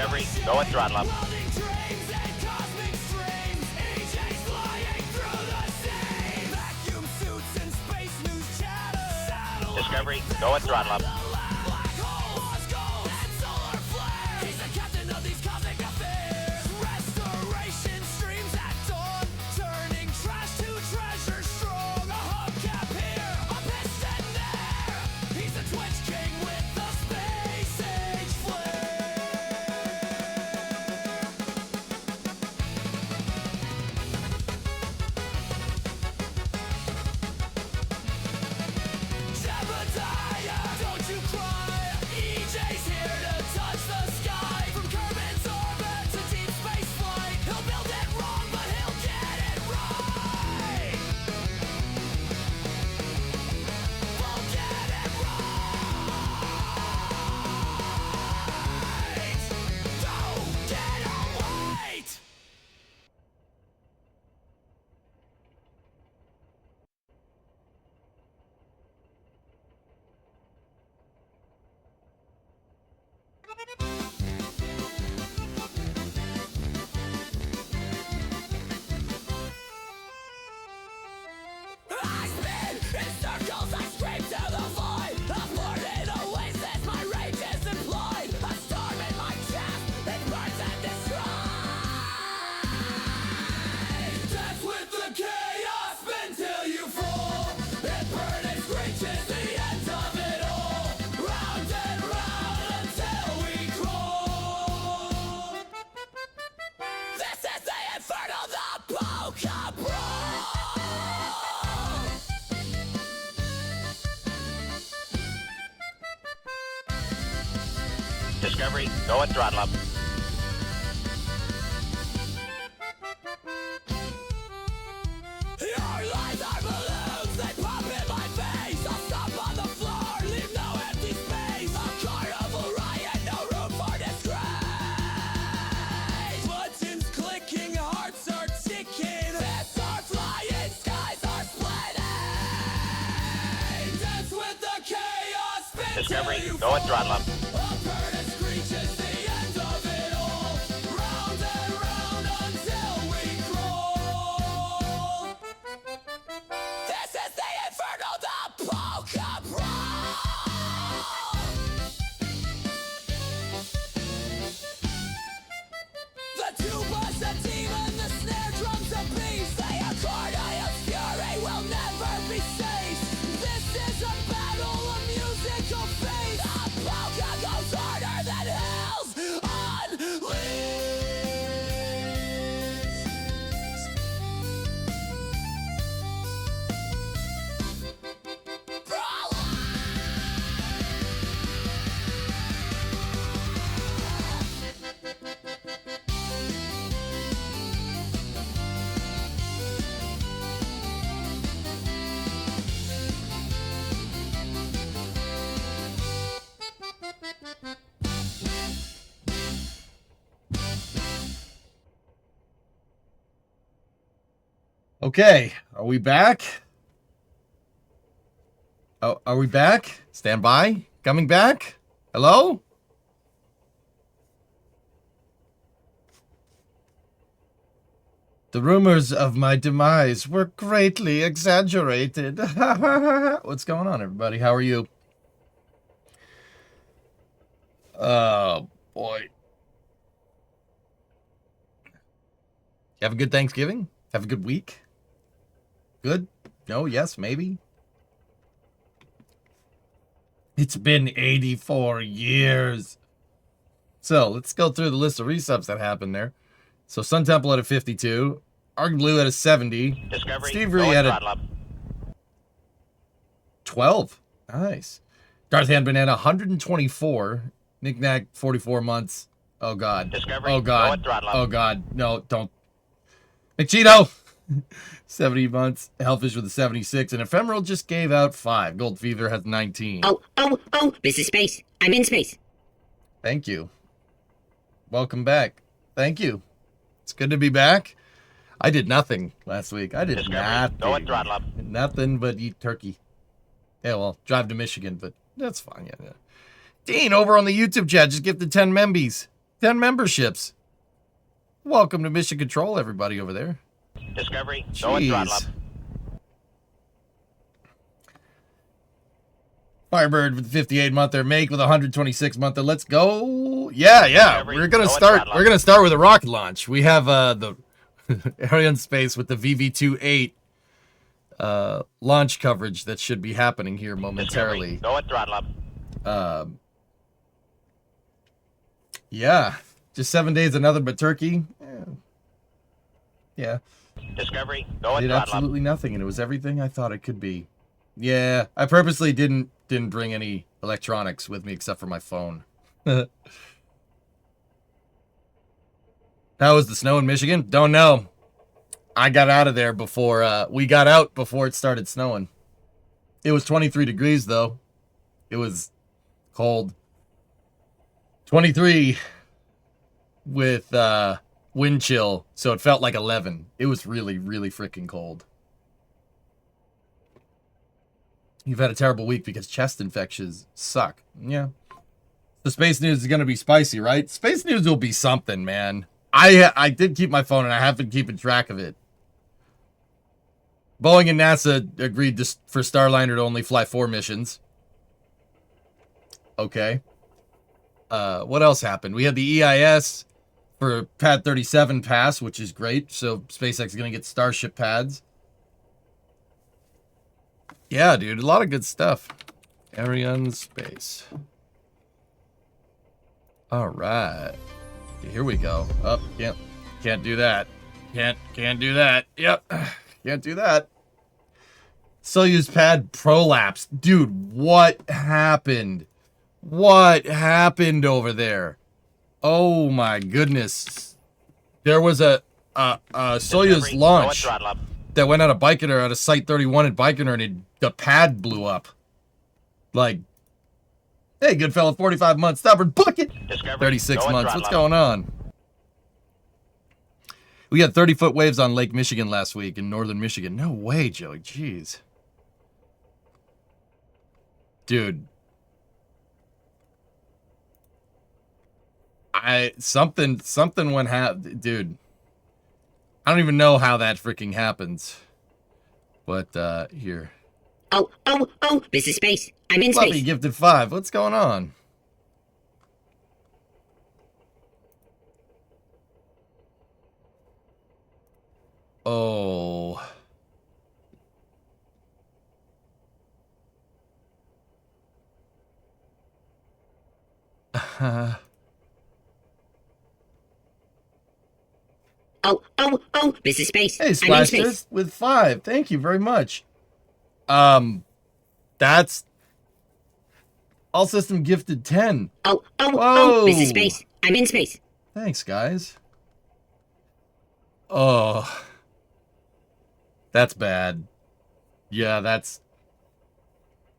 Discovery, go and throttle up. Discovery, go and throttle up. Discovery, go and throttle up. Your lies are balloons, they pop in my face. I'll stop on the floor, leave no empty space. A carnival riot, no room for disgrace. Buttons clicking, hearts are ticking. Bats are flying, skies are splitting. Dance with the chaos. Discovery, go and throttle up. Okay, are we back? Oh, are we back? Stand by. Coming back? Hello? The rumors of my demise were greatly exaggerated. What's going on, everybody? How are you? Oh, boy. You have a good Thanksgiving? Have a good week? Good? No? Yes? Maybe? It's been 84 years. So, let's go through the list of resubs that happened there. So, Sun Temple at a 52. Arg Blue at a 70. Discovery, Steve Ree at a 12. Nice. Darth Hand Banana, 124. Nick Nack, 44 months. Oh, God. Discovery, oh, God. go and Oh, God. No, don't. McCheeto, 70 months. Hellfish with a 76. And Ephemeral just gave out 5. Gold Fever has 19. Oh, this is space. I'm in space. Thank you. Welcome back. Thank you. It's good to be back. I did nothing last week. I did nothing. Go and throttle up. Nothing but eat turkey. Yeah, well, drive to Michigan, but that's fine. Yeah. Dean, over on the YouTube chat, just gifted 10 membies. 10 memberships. Welcome to Mission Control, everybody over there. Discovery, go and throttle up. Firebird with 58 monther, Make with 126 monther. Let's go. Yeah. We're gonna start. We're gonna start with a rocket launch. We have the Arianspace with the VV28 launch coverage that should be happening here momentarily. Go and throttle up. Yeah, just 7 days of nothing but turkey. Yeah. Discovery, go and Did throttle absolutely nothing, and it was everything I thought it could be. Yeah, I purposely didn't bring any electronics with me except for my phone. How was the snow in Michigan? Don't know. I got out of there before we got out before it started snowing. It was 23 degrees though. It was cold. 23 with wind chill, so it felt like 11. It was really, really freaking cold. You've had a terrible week because chest infections suck. Yeah. The space news is going to be spicy, right? Space news will be something, man. I did keep my phone, and I have been keeping track of it. Boeing and NASA agreed for Starliner to only fly 4 missions. Okay. What else happened? We had the EIS for Pad 37 pass, which is great. So SpaceX is going to get Starship pads. Yeah, dude, a lot of good stuff. Arianspace. All right. Here we go. Oh, can't do that. Can't do that. Yep. Can't do that. Soyuz pad prolapse. Dude, what happened? What happened over there? Oh my goodness. There was a Soyuz launch that went out of Baikonur, out of Site 31 at Baikonur, and the pad blew up. Like, hey, good fella, 45 months, stubborn bucket. 36 months, what's going on? We had 30-foot waves on Lake Michigan last week in northern Michigan. No way, Joey, jeez. Dude. Something went dude. I don't even know how that freaking happens. But, here. Oh, this is Space. I'm in Fluffy space. gifted 5. What's going on? Oh. This is Space. Hey, I'm in Splashers space. with 5. Thank you very much. That's all system gifted 10. Oh, this is Space. I'm in space. Thanks, guys. Oh, that's bad. Yeah, that's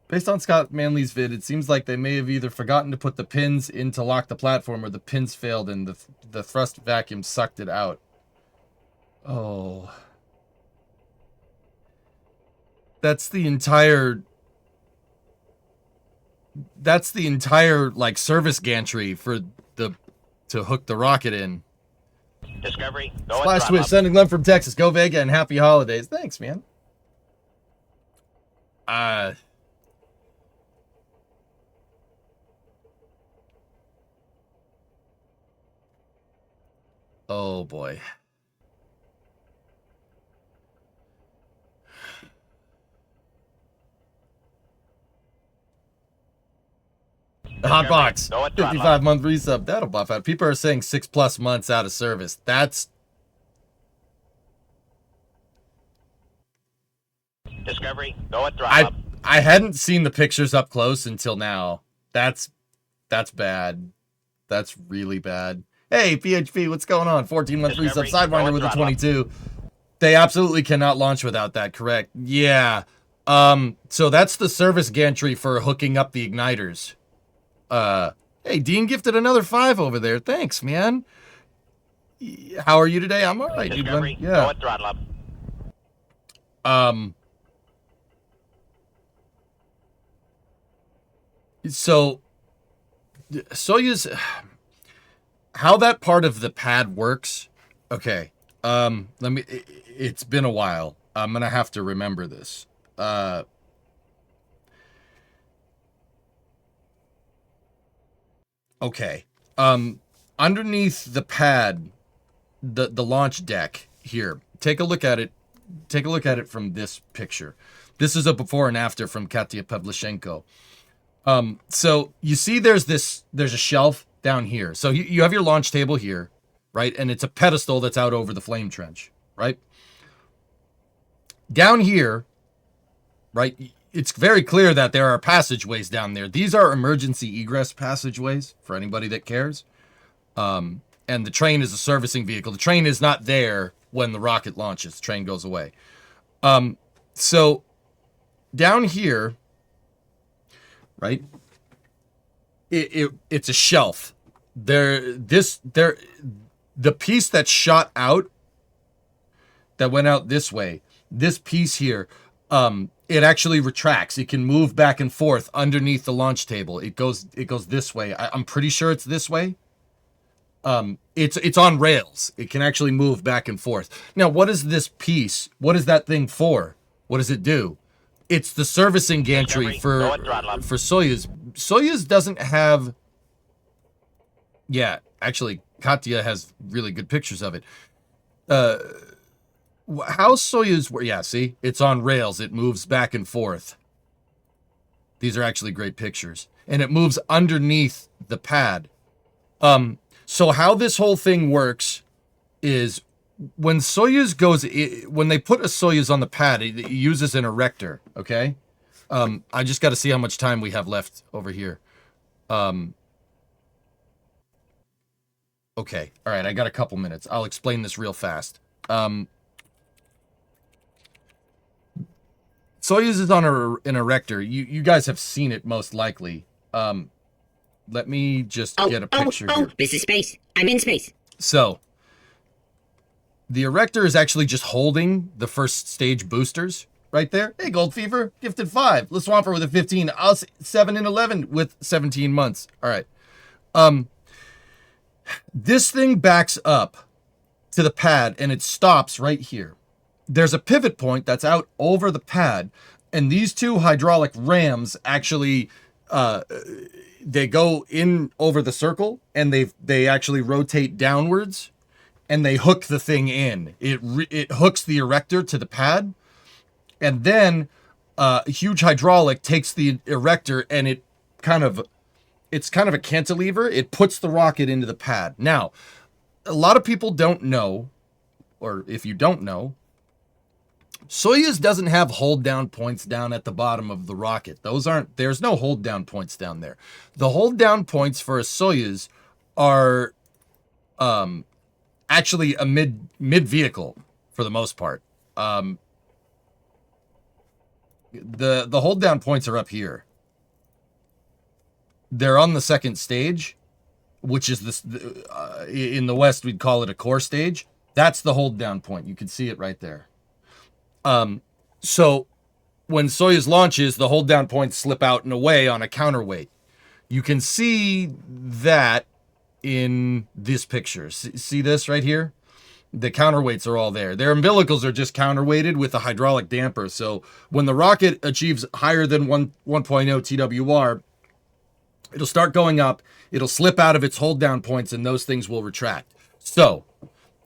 based on Scott Manley's vid. It seems like they may have either forgotten to put the pins in to lock the platform, or the pins failed and the thrust vacuum sucked it out. Oh. That's the entire like service gantry for to hook the rocket in. Discovery, go Splash Twitch sending love from Texas. Go Vega and happy holidays. Thanks, man. Oh boy. The hot box, 55-month resub. That'll buff out. People are saying 6+ months out of service. That's Discovery, go and throttle up. I hadn't seen the pictures up close until now. That's bad. That's really bad. Hey, PHP, what's going on? 14-month resub. Sidewinder with a 22. They absolutely cannot launch without that, correct? Yeah. So that's the service gantry for hooking up the igniters. Hey, Dean gifted another 5 over there. Thanks, man. How are you today? I'm all right, dude. Discovery, Yeah. go and throttle up. So Soyuz, how that part of the pad works. Okay. It's been a while. I'm going to have to remember this. Okay. Underneath the pad, the launch deck here. Take a look at it. Take a look at it from this picture. This is a before and after from Katya Pavlichenko. So you see there's a shelf down here. So you have your launch table here, right? And it's a pedestal that's out over the flame trench, right? Down here, right? It's very clear that there are passageways down there. These are emergency egress passageways for anybody that cares. And the train is a servicing vehicle. The train is not there when the rocket launches. The train goes away. So down here, right? It's a shelf. The piece that shot out, that went out this way, this piece here, it actually retracts. It can move back and forth underneath the launch table. It goes this way. I'm pretty sure it's this way. It's on rails. It can actually move back and forth. Now, what is this piece? What is that thing for? What does it do? It's the servicing gantry for Soyuz. Soyuz doesn't have... Yeah, actually, Katya has really good pictures of it. How Soyuz... Yeah, see? It's on rails. It moves back and forth. These are actually great pictures. And it moves underneath the pad. So how this whole thing works is when Soyuz goes... When they put a Soyuz on the pad, it uses an erector, okay? I just got to see how much time we have left over here. Okay, all right, I got a couple minutes. I'll explain this real fast. Soyuz is on an erector. You guys have seen it most likely. Let me just get a picture here. This is space. I'm in space. So, the erector is actually just holding the first stage boosters right there. Hey, Gold Fever, gifted 5. Let's swamp her with a 15. I'll 7 and 11 with 17 months. All right. This thing backs up to the pad and it stops right here. There's a pivot point that's out over the pad, and these two hydraulic rams actually they go in over the circle, and they actually rotate downwards, and they hook the thing in. It hooks the erector to the pad, and then a huge hydraulic takes the erector, and it's kind of a cantilever. It puts the rocket into the pad. Now, a lot of people don't know, or if you don't know, Soyuz doesn't have hold down points down at the bottom of the rocket. There's no hold down points down there. The hold down points for a Soyuz are actually a mid vehicle for the most part. The hold down points are up here. They're on the second stage, which is this in the West we'd call it a core stage. That's the hold down point. You can see it right there. So when Soyuz launches, the hold down points slip out and away on a counterweight. You can see that in this picture. See this right here? The counterweights are all there. Their umbilicals are just counterweighted with a hydraulic damper. So when the rocket achieves higher than 1.0 TWR, it'll start going up. It'll slip out of its hold down points and those things will retract. So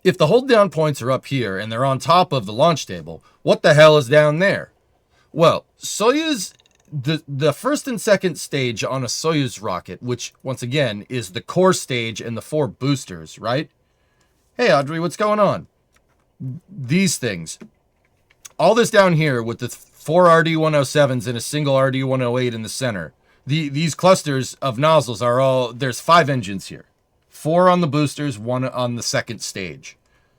if the hold down points are up here and they're on top of the launch table, what the hell is down there? Well, Soyuz, the first and second stage on a Soyuz rocket, which once again is the core stage and the 4 boosters, right? Hey, Audrey, what's going on? These things. All this down here with the 4 RD-107s and a single RD-108 in the center. These clusters of nozzles are all, there's 5 engines here. 4 on the boosters, 1 on the second stage.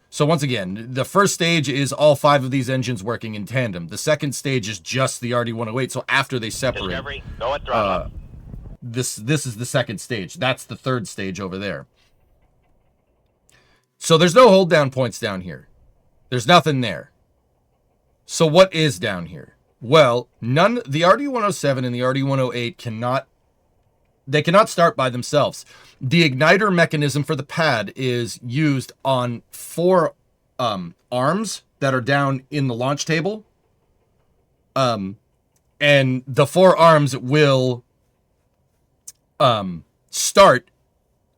So once again, the first stage is all 5 of these engines working in tandem. The second stage is just the RD-108. So after they separate, Discovery, go at throttle. this is the second stage. That's the third stage over there. So there's no hold down points down here. There's nothing there. So what is down here? Well, the RD-107 and the RD-108 cannot They cannot start by themselves. The igniter mechanism for the pad is used on 4 arms that are down in the launch table. And the 4 arms will start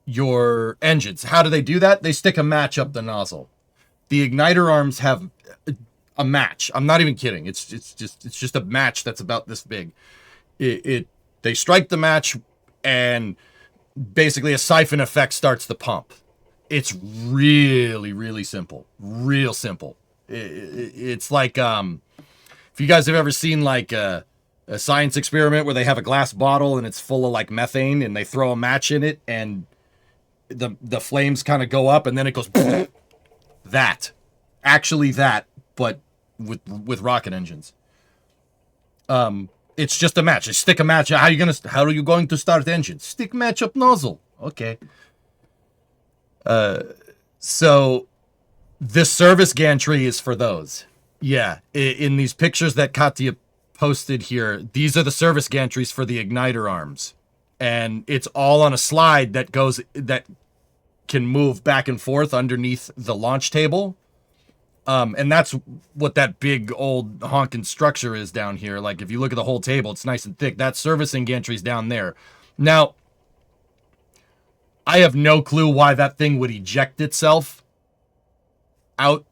your engines. How do they do that? They stick a match up the nozzle. The igniter arms have a match. I'm not even kidding. It's just a match that's about this big. They strike the match, and basically a siphon effect starts the pump. It's really, really simple. Real simple. It's like if you guys have ever seen like a science experiment where they have a glass bottle and it's full of like methane, and they throw a match in it and the flames kind of go up and then it goes that. Actually that, but with rocket engines. It's just a match. You stick a match. How are you going to start the engine? Stick match up nozzle. Okay. So this service gantry is for those. Yeah. In these pictures that Katya posted here, these are the service gantries for the igniter arms. And it's all on a slide that can move back and forth underneath the launch table. And that's what that big old honking structure is down here. Like if you look at the whole table, it's nice and thick. That servicing gantry's down there. Now, I have no clue why that thing would eject itself out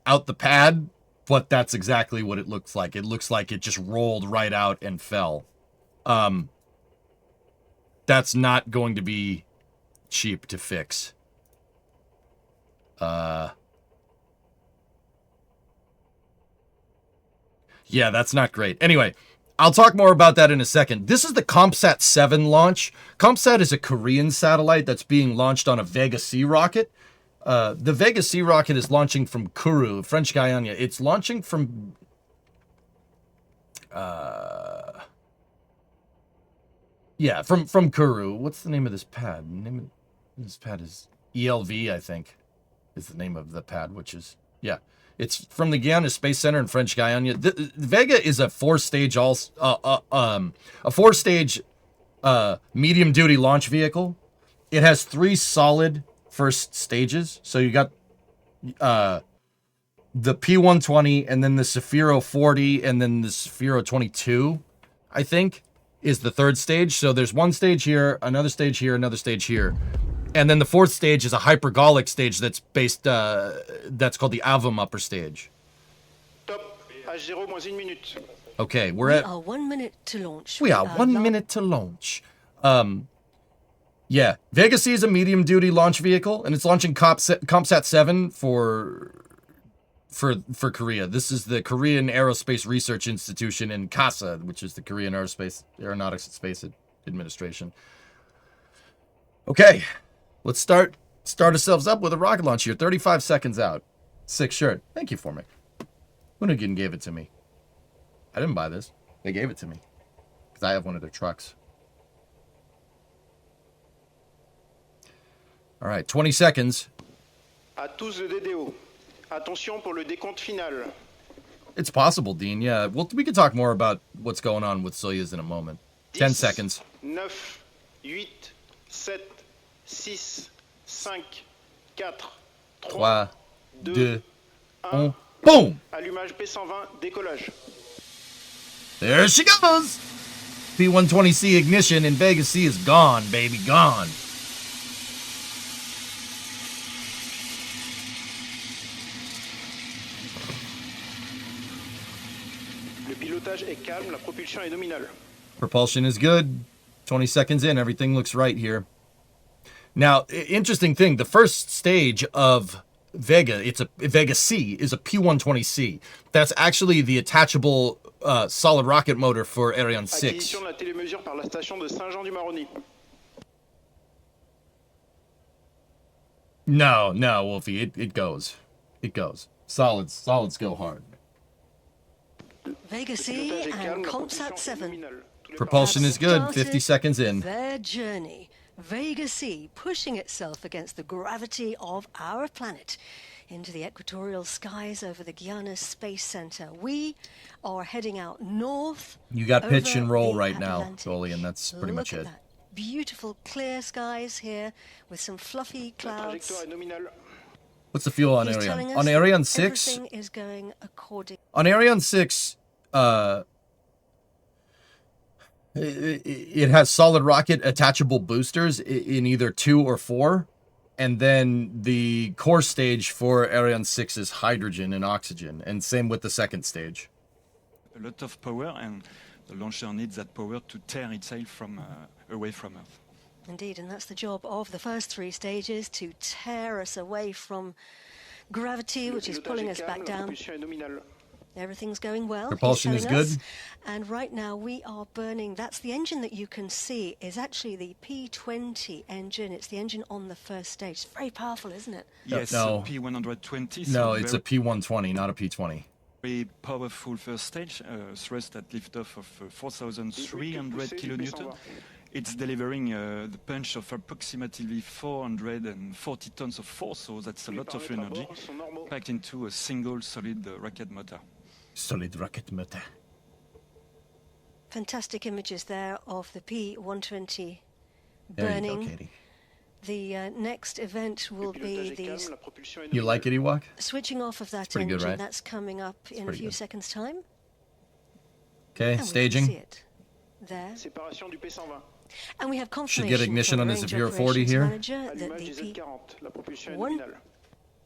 the pad, but that's exactly what it looks like. It looks like it just rolled right out and fell. That's not going to be cheap to fix. Yeah, that's not great. Anyway, I'll talk more about that in a second. This is the Kompsat-7 launch. Kompsat is a Korean satellite that's being launched on a VEGA-C rocket. The VEGA-C rocket is launching from Kourou, French Guiana. It's launching from... yeah, from Kourou. What's the name of this pad? The name of this pad is ELV, I think, is the name of the pad, which is... yeah. It's from the Guiana Space Center in French Guiana. The Vega is a 4-stage medium-duty launch vehicle. It has 3 solid first stages. So you got the P120, and then the Sphero 40, and then the Sphero 22, I think, is the 3rd stage. So there's 1 stage here, another stage here, another stage here. And then the 4th stage is a hypergolic stage that's based, that's called the Avum upper stage. Top. H0 moins 1 minute. Okay, We are 1 minute to launch. We are 1 minute to launch. Yeah, VEGA-C is a medium-duty launch vehicle, and it's launching Kompsat-7 for Korea. This is the Korean Aerospace Research Institution in KASA, which is the Korean Aeronautics and Space Administration. Okay. Let's start ourselves up with a rocket launch here. 35 seconds out. Sick shirt. Thank you for me. Hoonigan gave it to me. I didn't buy this. They gave it to me. Because I have one of their trucks. Alright, 20 seconds. À tous de DDO. Attention pour le décompte final. It's possible, Dean. Yeah, well, we can talk more about what's going on with Soyuz in a moment. 10 seconds. 9, 8, 7, 6, 5, 4, 3, 2, 1. Boom! Allumage P120, décollage. There she goes! P120C ignition and VEGA-C is gone, baby, gone. Le pilotage est calme, la propulsion est nominale. Propulsion is good. 20 seconds in, everything looks right here. Now, interesting thing, the first stage of Vega, it's a VEGA-C, is a P120C. That's actually the attachable solid rocket motor for Arianspace. Acquisition de la télémesure par la station de Saint-Jean-du-Maroni. No, Wolfie, it goes. It goes. Solids go hard. VEGA-C and Kompsat-7 Propulsion is good, 50 seconds in. their journey. VEGA-C pushing itself against the gravity of our planet into the equatorial skies over the Guiana Space Center. We are heading out north. You got pitch over and roll the right now, Atlantic. Goalie, and that's pretty Look much at it. that. Beautiful clear skies here with some fluffy La clouds. trajectoire est nominale. What's the fuel on He's Ariane? telling us On Ariane 6? everything is going according. On Ariane 6, it has solid rocket attachable boosters in either 2 or 4. And then the core stage for Ariane 6 is hydrogen and oxygen. And same with the second stage. A lot of power, and the launcher needs that power to tear itself from away from Earth. Indeed, and that's the job of the first 3 stages, to tear us away from gravity, which is Le pilotage pulling est us calme, back la down. propulsion est nominale. Everything's going well. Propulsion he's is telling good. us. And right now we are burning, that's the engine that you can see is actually the P20 engine. It's the engine on the first stage. It's very powerful, isn't it? Yes, no. P120. No, so it's a P120, not a P20. very powerful first stage, thrust at liftoff of 4,300 kilonewton. It's delivering the punch of approximately 440 tons of force, so that's a lot of energy packed into a single solid rocket motor. Solid rocket motor. Fantastic images there of the P120 There you burning. go, Katie. The next event will Le be pilotage est these calme, la propulsion est You nominale. like it, Ewok? switching off of that pretty engine. good, right? That's coming up in a pretty few good. seconds' time. Okay, And we can see staging. it there. Séparation du P120. And we have Should confirmation get ignition from on the range Zephyr 40 operations here. manager À that l'image the du Z40, la propulsion est One- nominale.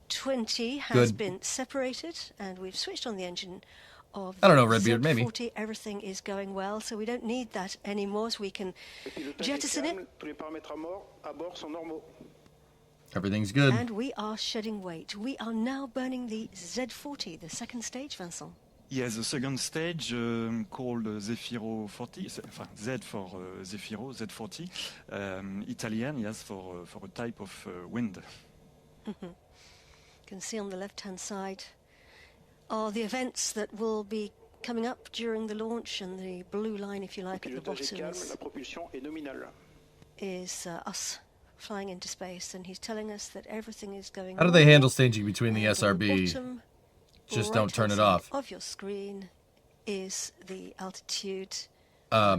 P20 has Good. been separated, and we've switched on the engine of I don't know, the Redbeard, maybe. Z40. Everything is going well, so we don't need that anymore, so we can Le pilotage est jettison calme, it, tous les paramètres à bord sont normaux. Everything's good. and we are shedding weight. We are now burning the Z40, the second stage, Vincent. Yes, the second stage called Zefiro 40, enfin, Z for Zefiro, Z40, Italian, yes, for a type of wind. You can see on the left-hand side are the events that will be coming up during the launch, and the blue line, if you Le like, at the pilotage est bottom calme, la propulsion est nominale. is us flying into space, and he's telling us that everything is going How do they normal. handle staging between the And on SRB? bottom Just don't turn it right-hand off. side of your screen is the altitude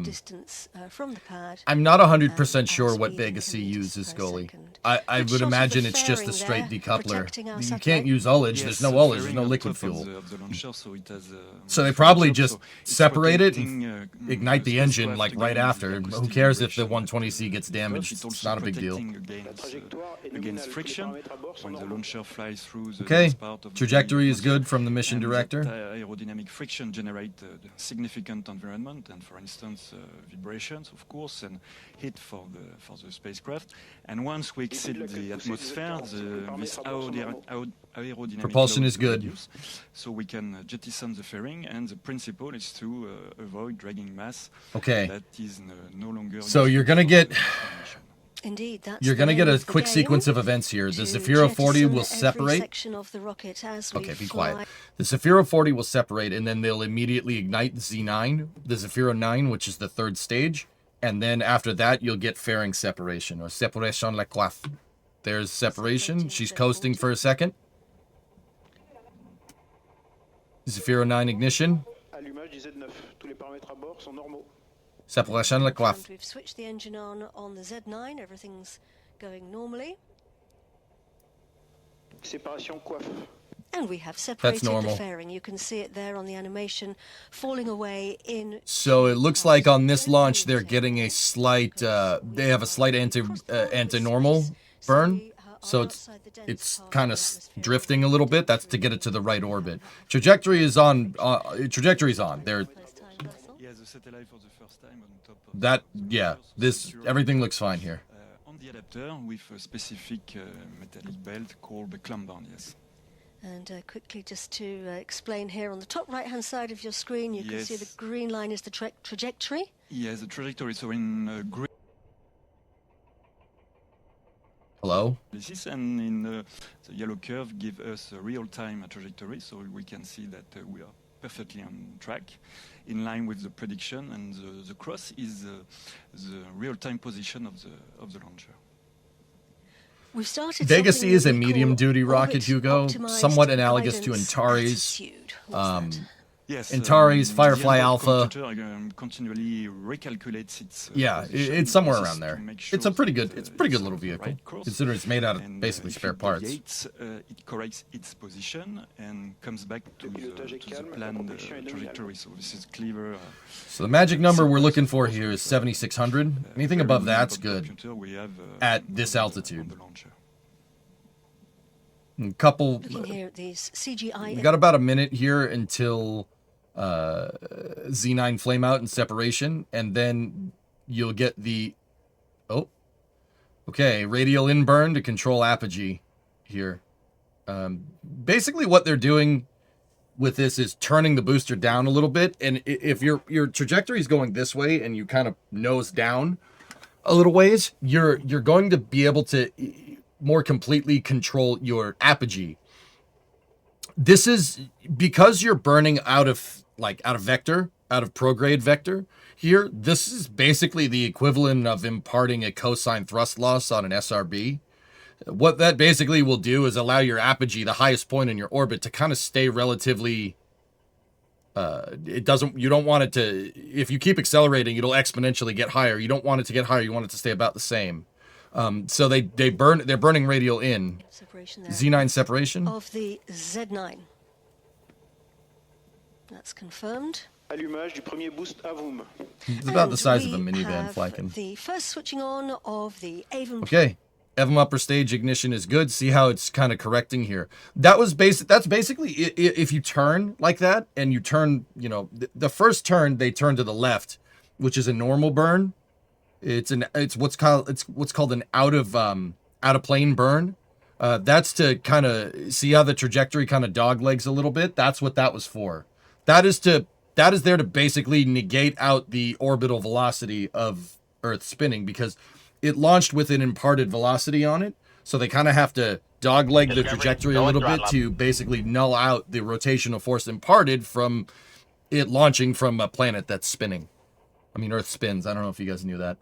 distance from the pad. I'm not 100% and sure our what speed in VEGA-C kilometers uses, per Goalie. second. I Good would shot of the imagine it's just a fairing straight there, decoupler. protecting our You satellite. can't use ullage. There's no ullage. There's fairing no on liquid top fuel. of the launcher, so it has So they probably just so it's separate it protecting, and ignite the engine like right after. Who acoustic cares if the vibration. 120C gets damaged? It's It's also not a big deal. protecting La trajectoire est against nominale. friction Tous les paramètres à bord sont when the normaux. launcher flies through the Okay, dense part of the trajectory is atmosphere. good from the mission And director. that, aerodynamic friction generate the significant environment, and for instance vibrations, of course, and heat for the spacecraft. And once we exceed the atmosphere, this aerodynamic Propulsion load is good. reduce, so we can jettison the fairing. And the principle is to avoid dragging mass Okay. that is no longer. So useful you're gonna for get- the mission. Indeed, that's You're the going to name get a of the quick game, sequence of events here. The to Zefiro 40 jettison will every separate. section of the rocket as we Okay, be fly. quiet. The Zefiro 40 will separate, and then they'll immediately ignite the Z9, the Zefiro 9, which is the third stage. And then after that, you'll get fairing separation, or séparation la coiffe. There's separation. She's coasting for a second. Zefiro 9 ignition. Allumage du Z9. Tous les paramètres à bord sont normaux. Séparation la And coiffe. we've switched the engine on the Z9. Everything's going normally. Séparation coiffe. And we have separated the normal. fairing. You can see it there on the animation falling away in. So it looks like on this launch, they're getting a slight, they have a slight anti-normal burn. So it's kind of drifting a little bit. That's to get it to the right orbit. Trajectory is on. Trajectory's on. They're Yeah, the satellite for the first time on top of that. the Yeah. This everything looks fine here. on the adapter with a specific metallic belt called the clamp band. Yes. And quickly, just to explain here on the top right-hand side of your screen, you can see the Yes. green line is the trajectory. Yes, the trajectory. So in green. Hello. This and in the yellow curve give us a real-time trajectory, so we can see that we are perfectly on track, in line with the prediction, and the cross is the real-time position of the launcher. We've started VEGA-C something is that a we call medium-duty rocket, orbit Hugo, optimized somewhat analogous to guidance Antares. attitude. What's that? Yes, Antares, Firefly the Alpha. computer continually recalculates its Yeah, position it's somewhere process around there. to make sure It's a pretty good, that, it's a pretty good it's little on the vehicle, right course. considering it's made out of And, basically if spare it parts. deviates, it corrects its position and comes back to the planned trajectory. So this is clever. So the magic number we're looking for here is 7,600. Anything above that's good at this altitude. A couple. Looking here at these CGI. We got about a minute here until Z9 flame out and separation, and then you'll get the radial inburn to control apogee here. Basically what they're doing with this is turning the booster down a little bit, and if your trajectory is going this way and you kind of nose down a little ways, you're going to be able to more completely control your apogee. This is because you're burning out of vector, out of prograde vector here. This is basically the equivalent of imparting a cosine thrust loss on an SRB. What that basically will do is allow your apogee, the highest point in your orbit, to kind of stay relatively you don't want it to, if you keep accelerating, it'll exponentially get higher. You don't want it to get higher, you want it to stay about the same. So they're burning radial in. Separation there. Z9 separation Of the Z9. That's confirmed. Allumage du premier boost AVUM. It's about the size of a we minivan, have Flykin. the first switching on of the AVUM. Okay, EVM upper stage ignition is good. See how it's kind of correcting here. That's basically if you turn like that and you turn, the first turn they turn to the left, which is a normal burn. It's what's called an out of plane burn. That's to kind of see how the trajectory kind of doglegs a little bit. That's what that was for. That is there to basically negate out the orbital velocity of Earth spinning, because it launched with an imparted velocity on it. So they kind of have to dogleg the trajectory a little bit to basically null out the rotational force imparted from it launching from a planet that's spinning. I mean, Earth spins. I don't know if you guys knew that.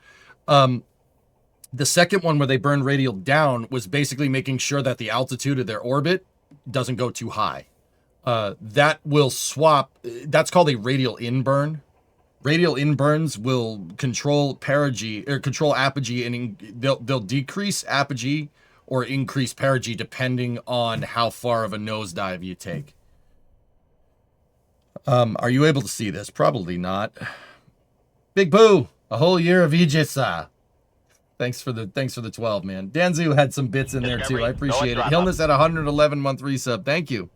The second one where they burned radial down was basically making sure that the altitude of their orbit doesn't go too high. That will swap. That's called a radial inburn. Radial inburns will control perigee or control apogee, and they'll decrease apogee or increase perigee depending on how far of a nosedive you take. Are you able to see this? Probably not. Big Boo, a whole year of VEGA-C. Thanks for the 12, man. Danzu had some bits in there too. I appreciate it. Hillness at 111-month resub. Thank you.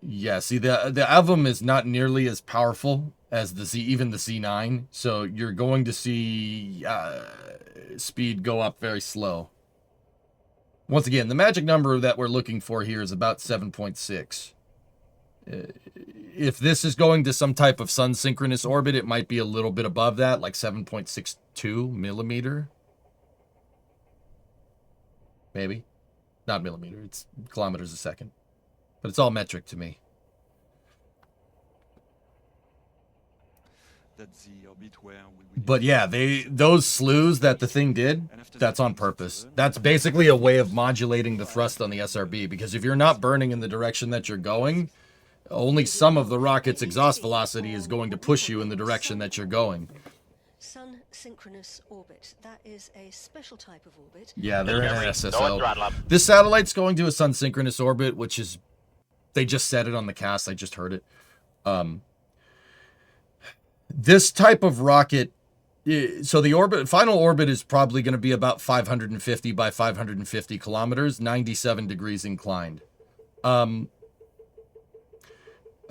Yeah, see, the AVM is not nearly as powerful as even the C9, so you're going to see speed go up very slow. Once again, the magic number that we're looking for here is about 7.6. If this is going to some type of sun synchronous orbit, it might be a little bit above that, like 7.62 millimeter. Maybe. Not millimeter, it's kilometers a second. But it's all metric to me. That's the orbit where But yeah, those slews that the thing did, that's on purpose. That's basically a way of modulating the thrust on the SRB, because if you're not burning in the direction that you're going, only some of the rocket's exhaust velocity is going to push you in the direction that you're going. Sun synchronous orbit. That is a special type of orbit. Yeah, they're in an Discovery, go and throttle SSO. up. This satellite's going to a sun synchronous orbit, which is, they just said it on the cast. I just heard it. This type of rocket, so the final orbit is probably going to be about 550 by 550 kilometers, 97 degrees inclined. So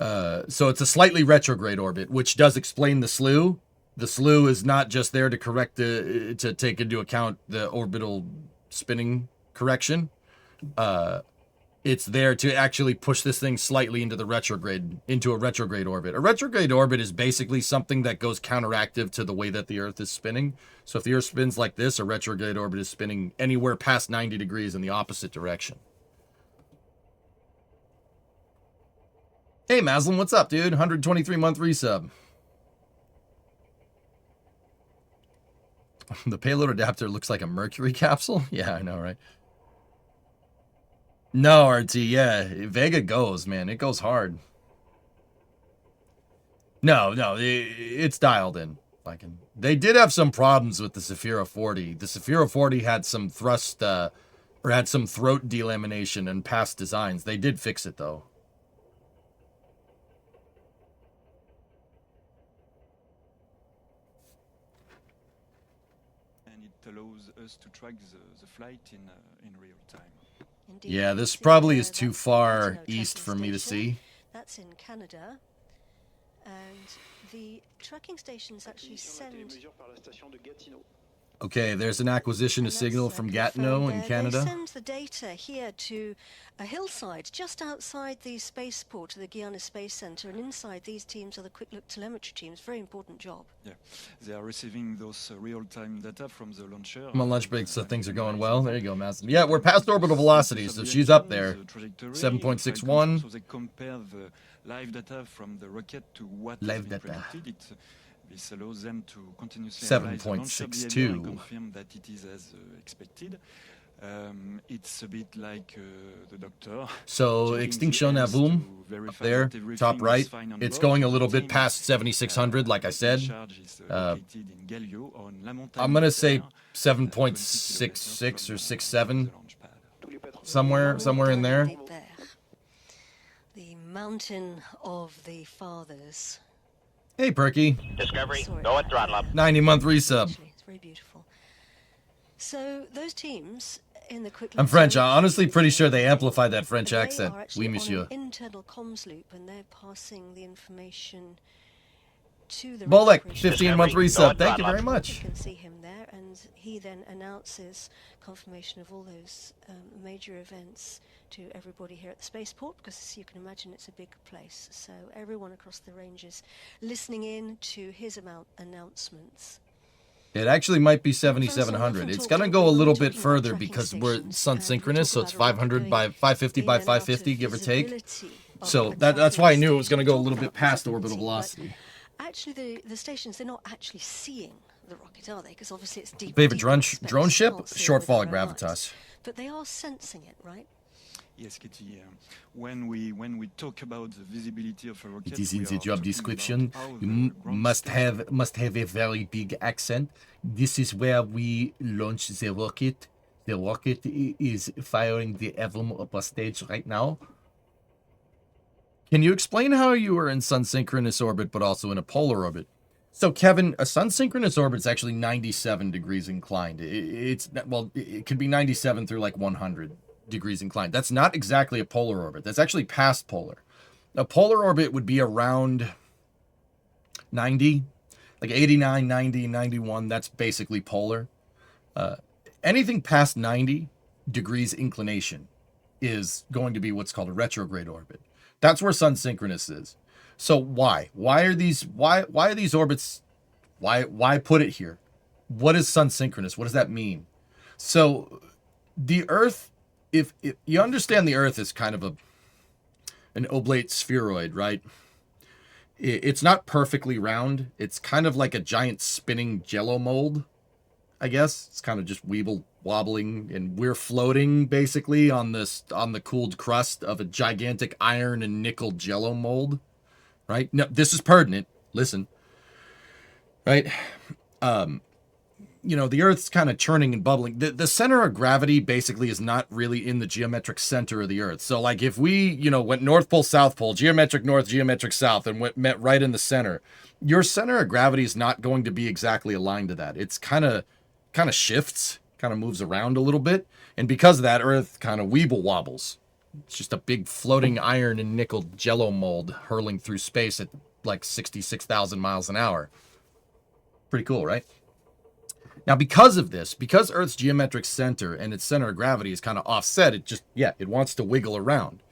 it's a slightly retrograde orbit, which does explain the slew. The slew is not just there to correct to take into account the orbital spinning correction. It's there to actually push this thing slightly into a retrograde orbit. A retrograde orbit is basically something that goes counteractive to the way that the Earth is spinning. So if the Earth spins like this, a retrograde orbit is spinning anywhere past 90 degrees in the opposite direction. Hey, Maslin, what's up, dude? 123-month resub. The payload adapter looks like a Mercury capsule. Yeah, I know, right? No, RT, yeah. Vega goes, man. It goes hard. No, it's dialed in. They did have some problems with the Saphira 40. The Saphira 40 had some thrust, or had some throat delamination in past designs. They did fix it, though. And it allows us to track the flight in real time. Indeed, Yeah, you this can see probably there is too that's the far Gatineau east tracking for me to station. see. That's in Canada. And the tracking stations actually send... Okay, there's an acquisition of and that's, signal from confirmed Gatineau in there. Canada. They send the data here to a hillside just outside the spaceport of the Guiana Space Center, and inside these teams are the quick look telemetry teams. Very important job. Yeah, they are receiving those real-time data from the launcher. I'm on lunch break, so things are going well. There you go, Massive. Yeah, we're past orbital velocity, so she's up there. 7.61. So they compare the live data from the rocket to what Live has been data. predicted. This allows them to continuously 7.62. analyze the launcher behavior and confirm that it is as expected. It's a bit like the doctor. So checking Extinction the à airs Boom, to up verify there, that everything top is right. fine on It's board. going a little bit Team, past 7,600, like I said. charge is located in Gallio on La Montagne I'm going to say Terre, 7.66 or 67, the launch pad. somewhere in there. Right there. The mountain of the fathers. Hey, Perky. Discovery, Sorry go about at throttle up. that. 90-month resub. Actually, it's very beautiful. So those teams in the quick. I'm French. I'm honestly pretty sure they amplified that French they accent. are actually Oui, on monsieur. an internal comms loop, and they're passing the information to the Bolek, radio 15-month Discovery, resub. go Thank you at very You much. can see him there, and he then announces confirmation of all those major events to everybody here at the spaceport, because as you can imagine, it's a big place. So everyone across the range is listening in to his announcements. It actually might be 7,700. It's going to go a little bit further because we're sun synchronous, so it's 500 by 550 by 550, give or take. So that's why I knew it was going to go a little bit past orbital velocity. Actually, the stations, they're not actually seeing the rocket, are they? Because obviously it's deep. Favorite deep drone, in space, drone you ship? can't see it Short with fall your own eyes. gravitas. But they are sensing it, right? Yes, Katie. When we talk about the visibility of a rocket, It is we in the are job talking description. about how You the ground must space have a very big accent. This is where we launch the rocket. The rocket is firing the emblem up a stage right now. Can you explain how you are in sun synchronous orbit but also in a polar orbit? So Kevin, a sun synchronous orbit is actually 97 degrees inclined. It could be 97 through like 100 degrees inclined. That's not exactly a polar orbit. That's actually past polar. A polar orbit would be around 90, like 89, 90, 91. That's basically polar. Anything past 90 degrees inclination is going to be what's called a retrograde orbit. That's where sun synchronous is. So why are these orbits, why put it here? What is sun synchronous? What does that mean? So the Earth, if you understand the Earth is kind of an oblate spheroid, right? It's not perfectly round. It's kind of like a giant spinning jello mold, I guess. It's kind of just wobbling, and we're floating basically on the cooled crust of a gigantic iron and nickel jello mold, right? No, this is pertinent. Listen, right? The Earth's kind of churning and bubbling. The center of gravity basically is not really in the geometric center of the Earth. So like if we, went North Pole, South Pole, geometric north, geometric south, and met right in the center, your center of gravity is not going to be exactly aligned to that. It's kind of shifts, kind of moves around a little bit. And because of that, Earth kind of weeble wobbles. It's just a big floating iron and nickel jello mold hurling through space at like 66,000 miles an hour. Pretty cool, right? Now, because of this, because Earth's geometric center and its center of gravity is kind of offset, it wants to wiggle around.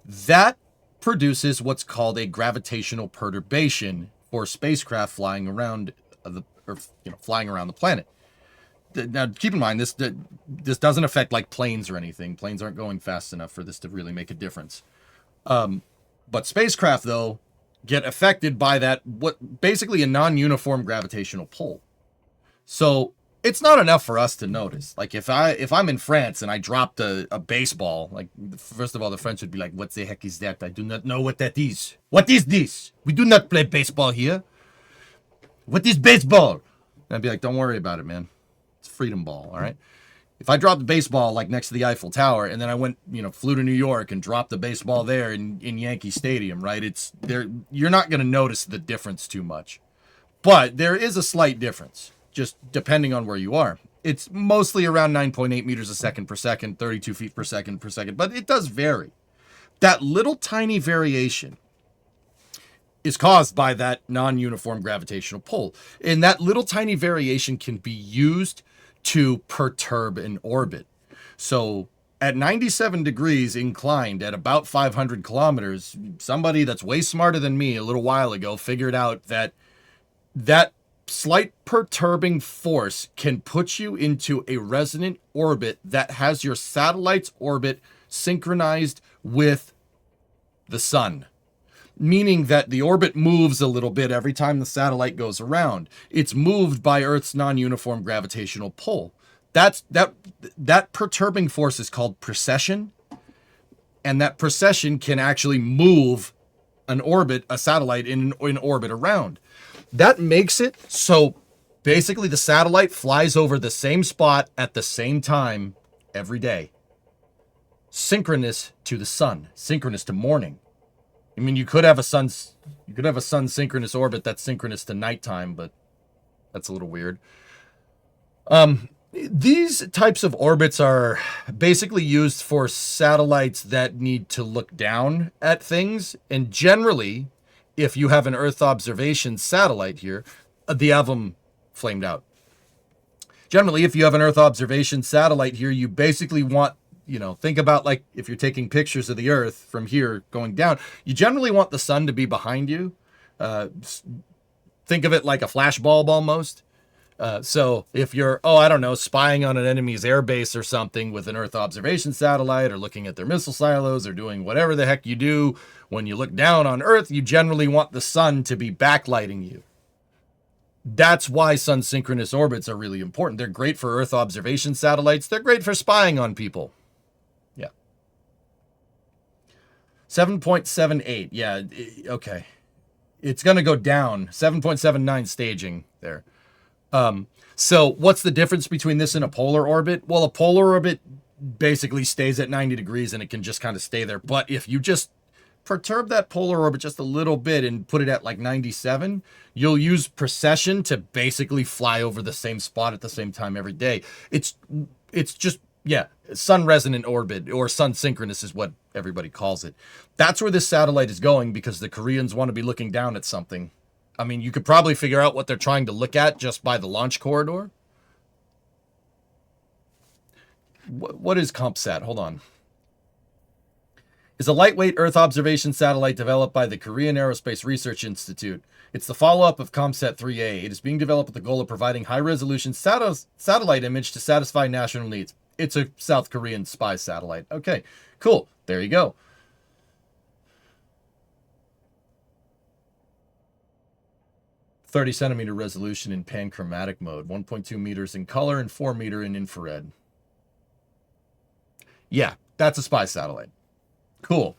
That produces what's called a gravitational perturbation for spacecraft flying around flying around the planet. Now, keep in mind, this doesn't affect like planes or anything. Planes aren't going fast enough for this to really make a difference. But spacecraft, though, get affected by that, what basically a non-uniform gravitational pull. So it's not enough for us to notice. Like if I'm in France and I dropped a baseball, like first of all, the French would be like, what the heck is that? I do not know what that is. What is this? We do not play baseball here. What is baseball? And I'd be like, don't worry about it, man. It's freedom ball, all right? If I dropped a baseball like next to the Eiffel Tower and then I went, flew to New York and dropped the baseball there in Yankee Stadium, right? It's there. You're not going to notice the difference too much. But there is a slight difference, just depending on where you are. It's mostly around 9.8 meters a second per second, 32 feet per second, but it does vary. That little tiny variation is caused by that non-uniform gravitational pull. And that little tiny variation can be used to perturb an orbit. So at 97 degrees inclined at about 500 kilometers, somebody that's way smarter than me a little while ago figured out that slight perturbing force can put you into a resonant orbit that has your satellite's orbit synchronized with the sun. Meaning that the orbit moves a little bit every time the satellite goes around. It's moved by Earth's non-uniform gravitational pull. That perturbing force is called precession, and that precession can actually move a satellite in orbit around. That makes it so basically the satellite flies over the same spot at the same time every day. Synchronous to the sun, synchronous to morning. I mean, you could have a sun synchronous orbit that's synchronous to nighttime, but that's a little weird. These types of orbits are basically used for satellites that need to look down at things. And generally, if you have an Earth observation satellite here, the have them flamed out. Generally, if you have an Earth observation satellite here, you basically want, think about like if you're taking pictures of the Earth from here going down, you generally want the sun to be behind you. Think of it like a flashbulb almost. So if you're, spying on an enemy's airbase or something with an Earth observation satellite or looking at their missile silos or doing whatever the heck you do when you look down on Earth, you generally want the sun to be backlighting you. That's why sun synchronous orbits are really important. They're great for Earth observation satellites. They're great for spying on people. Yeah. 7.78. Yeah, okay. It's going to go down. 7.79 staging there. So what's the difference between this and a polar orbit? Well, a polar orbit basically stays at 90 degrees and it can just kind of stay there. But if you just perturb that polar orbit just a little bit and put it at like 97, you'll use precession to basically fly over the same spot at the same time every day. It's just, sun resonant orbit, or sun synchronous is what everybody calls it. That's where this satellite is going because the Koreans want to be looking down at something. I mean, you could probably figure out what they're trying to look at just by the launch corridor. What is Kompsat? Hold on. Is a lightweight Earth observation satellite developed by the Korean Aerospace Research Institute. It's the follow-up of Kompsat-3A. It is being developed with the goal of providing high-resolution satellite image to satisfy national needs. It's a South Korean spy satellite. Okay, cool. There you go. (30cm) resolution in panchromatic mode, 1.2 meters in color and 4 meter in infrared. Yeah, that's a spy satellite. Cool.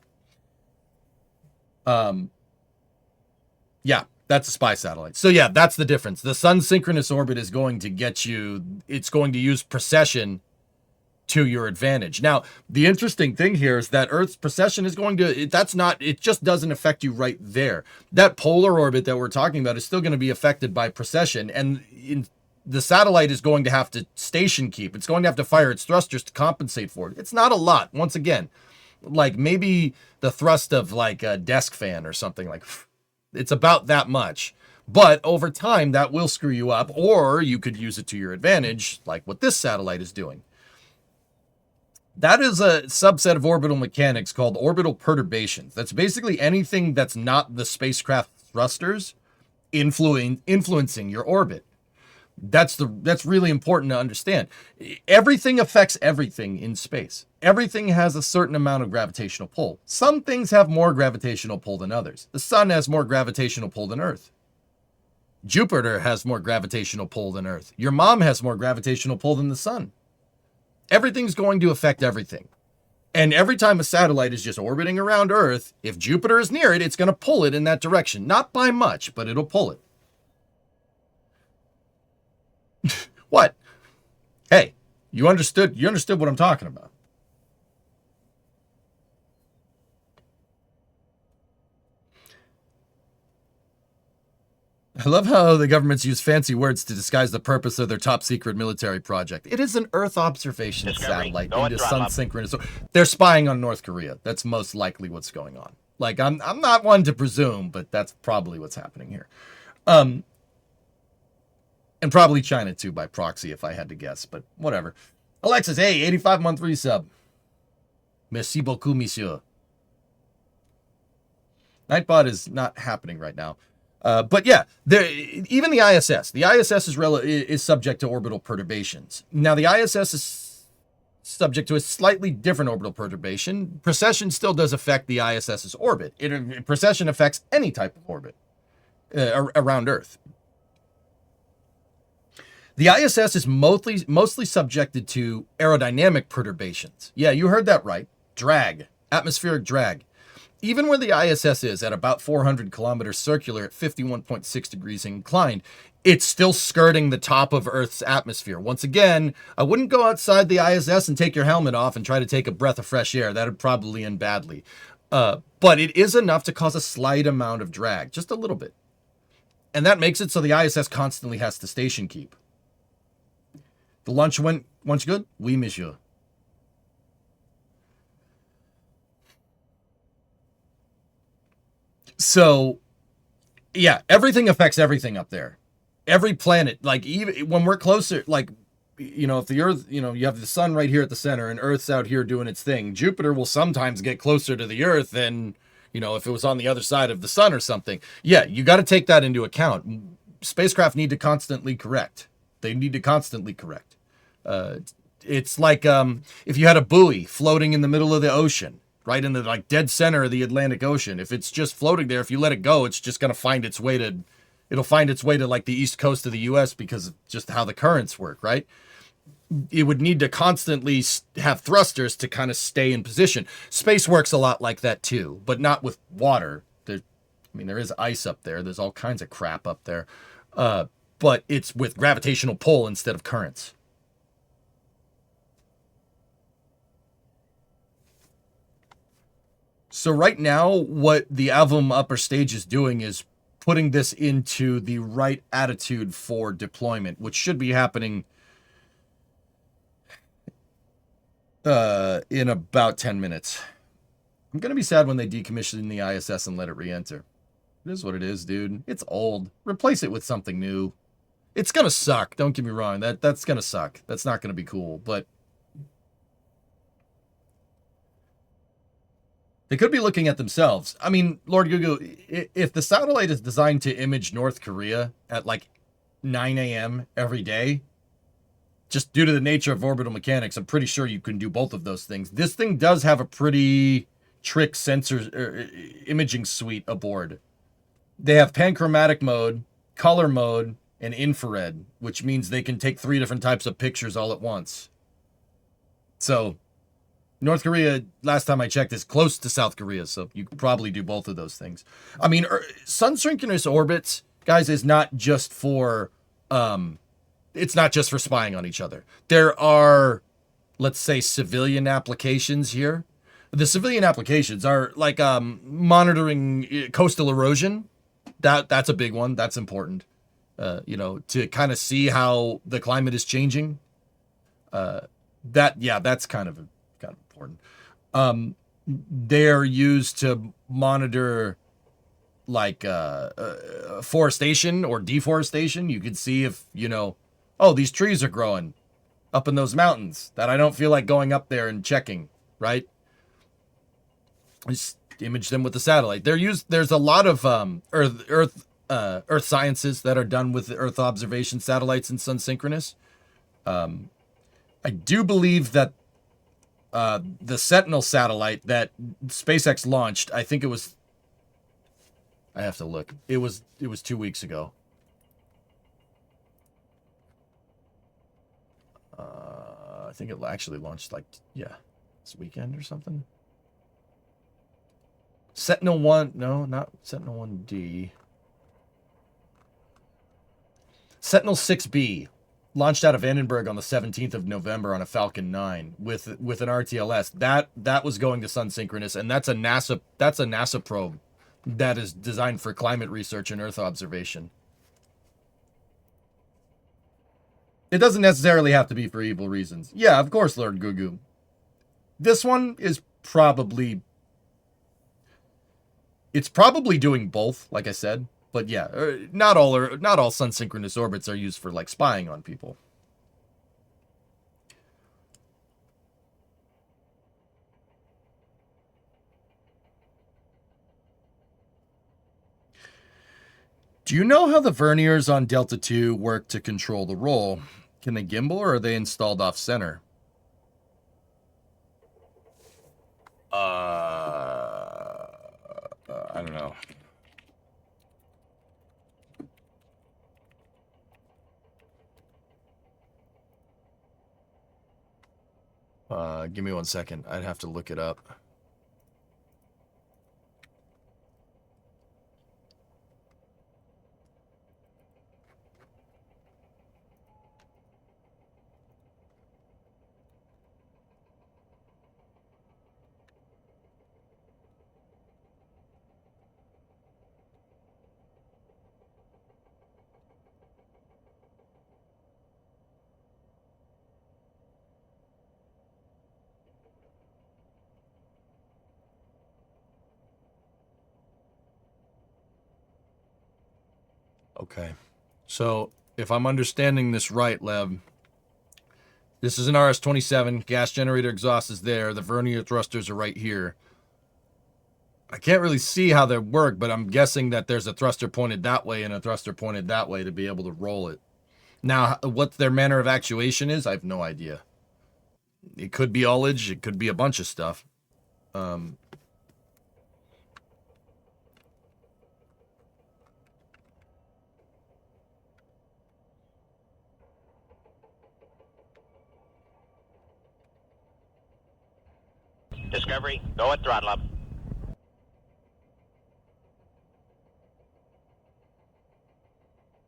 Yeah, that's a spy satellite. So yeah, that's the difference. The sun synchronous orbit is going to get you, it's going to use precession to your advantage. Now, the interesting thing here is that Earth's precession is going to, it just doesn't affect you right there. That polar orbit that we're talking about is still going to be affected by precession, and the satellite is going to have to station keep. It's going to have to fire its thrusters to compensate for it. It's not a lot. Once again, like maybe the thrust of like a desk fan or something, like it's about that much. But over time, that will screw you up, or you could use it to your advantage, like what this satellite is doing. That is a subset of orbital mechanics called orbital perturbations. That's basically anything that's not the spacecraft thrusters influencing your orbit. That's really important to understand. Everything affects everything in space. Everything has a certain amount of gravitational pull. Some things have more gravitational pull than others. The sun has more gravitational pull than Earth. Jupiter has more gravitational pull than Earth. Your mom has more gravitational pull than the sun. Everything's going to affect everything. And every time a satellite is just orbiting around Earth, if Jupiter is near it, it's going to pull it in that direction. Not by much, but it'll pull it. What? Hey, you understood what I'm talking about. I love how the governments use fancy words to disguise the purpose of their top secret military project. It is an Earth observation satellite into sun synchronous. They're spying on North Korea. That's most likely what's going on. Like, I'm not one to presume, but that's probably what's happening here. And probably China too by proxy if I had to guess, but whatever. Alexis, hey, 85-month resub. Merci beaucoup, monsieur. Nightbot is not happening right now. But yeah, even the ISS. The ISS is subject to orbital perturbations. Now, the ISS is subject to a slightly different orbital perturbation. Precession still does affect the ISS's orbit. Precession affects any type of orbit around Earth. The ISS is mostly subjected to aerodynamic perturbations. Yeah, you heard that right. Drag. Atmospheric drag. Even where the ISS is at about 400 kilometers circular at 51.6 degrees inclined, it's still skirting the top of Earth's atmosphere. Once again, I wouldn't go outside the ISS and take your helmet off and try to take a breath of fresh air. That would probably end badly. But it is enough to cause a slight amount of drag, just a little bit. And that makes it so the ISS constantly has to station keep. The lunch went good? Oui, monsieur. So, yeah, everything affects everything up there. Every planet, like, even when we're closer, like, you know, if the Earth, you know, you have the sun right here at the center and Earth's out here doing its thing, Jupiter will sometimes get closer to the Earth than, you know, if it was on the other side of the sun or something. Yeah, you got to take that into account. Spacecraft need to constantly correct. They need to constantly correct. It's like if you had a buoy floating in the middle of the ocean, right in the like dead center of the Atlantic Ocean. If it's just floating there, if you let it go, it's just going to find its way to, it'll find its way to like the east coast of the US because of just how the currents work, right? It would need to constantly have thrusters to kind of stay in position. Space works a lot like that too, but not with water. There, I mean, there is ice up there. There's all kinds of crap up there. But it's with gravitational pull instead of currents. So right now, what the Avum upper stage is doing is putting this into the right attitude for deployment, which should be happening in about 10 minutes. I'm going to be sad when they decommission the ISS and let it re-enter. It is what it is, dude. It's old. Replace it with something new. It's going to suck. Don't get me wrong. That's going to suck. That's not going to be cool, but they could be looking at themselves. I mean, Lord Gugu, if the satellite is designed to image North Korea at like 9 a.m. every day, just due to the nature of orbital mechanics, I'm pretty sure you can do both of those things. This thing does have a pretty trick sensor imaging suite aboard. They have panchromatic mode, color mode, and infrared, which means they can take 3 different types of pictures all at once. So North Korea, last time I checked, is close to South Korea, so you could probably do both of those things. I mean, sun synchronous orbits, guys, is not just for it's not just for spying on each other. There are, let's say, civilian applications here. The civilian applications are like monitoring coastal erosion. That's a big one. That's important. You know, to kind of see how the climate is changing. That's kind of important. They're used to monitor like forestation or deforestation. You can see if, you know, oh, these trees are growing up in those mountains that I don't feel like going up there and checking, right? Just image them with the satellite. There's a lot of Earth sciences that are done with Earth observation satellites and sun synchronous. I do believe that the Sentinel satellite that SpaceX launched, I think it was, I have to look. It was 2 weeks ago. think it actually launched like, yeah, this weekend or something. Sentinel-1, no, not Sentinel-1D. Sentinel-6B launched out of Vandenberg on the 17th of November on a Falcon 9 with an RTLS. That was going to sun synchronous, and that's a NASA probe that is designed for climate research and Earth observation. It doesn't necessarily have to be for evil reasons. Yeah, of course, Lord Gugu. This one is probably... It's probably doing both, like I said. But yeah, not all sun synchronous orbits are used for like spying on people. Do you know how the verniers on Delta II work to control the roll? Can they gimbal or are they installed off center? I don't know. Give me 1 second. I'd have to look it up. Okay. So, if I'm understanding this right, Lev, this is an RS-27. Gas generator exhaust is there. The vernier thrusters are right here. I can't really see how they work, but I'm guessing that there's a thruster pointed that way and a thruster pointed that way to be able to roll it. Now, what their manner of actuation is, I have no idea. It could be ullage. It could be a bunch of stuff. Discovery, go at throttle up.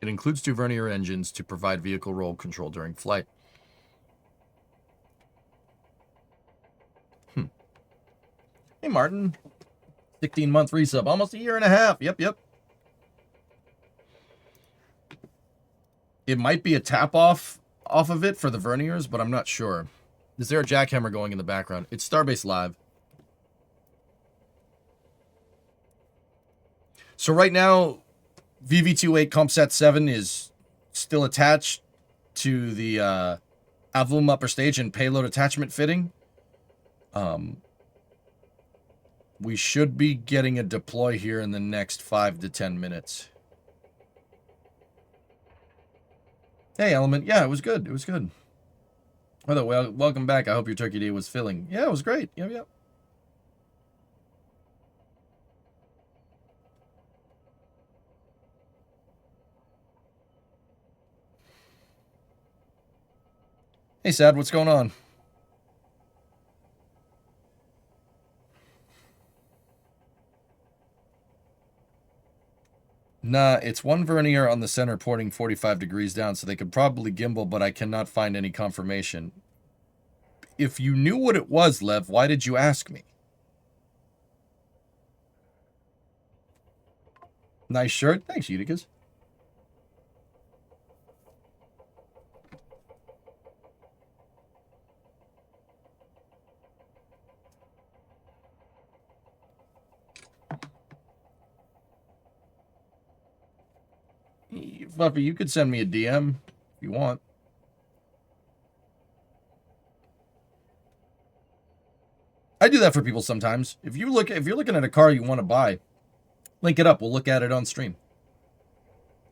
It includes 2 vernier engines to provide vehicle roll control during flight. Hey, Martin. 16-month resub. Almost a year and a half. Yep. It might be a tap-off of it for the verniers, but I'm not sure. Is there a jackhammer going in the background? It's Starbase Live. So right now, VV28 Kompsat-7 is still attached to the Avum upper stage and payload attachment fitting. We should be getting a deploy here in the next 5 to 10 minutes. Hey, Element. Yeah, it was good. It was good. Well, welcome back. I hope your turkey day was filling. Yeah, it was great. Yep. Hey, Sad, what's going on? Nah, it's one vernier on the center porting 45 degrees down, so they could probably gimbal, but I cannot find any confirmation. If you knew what it was, Lev, why did you ask me? Nice shirt. Thanks, Eutychus. Fluffy, you could send me a DM if you want. I do that for people sometimes. If you're looking at a car you want to buy, link it up. We'll look at it on stream.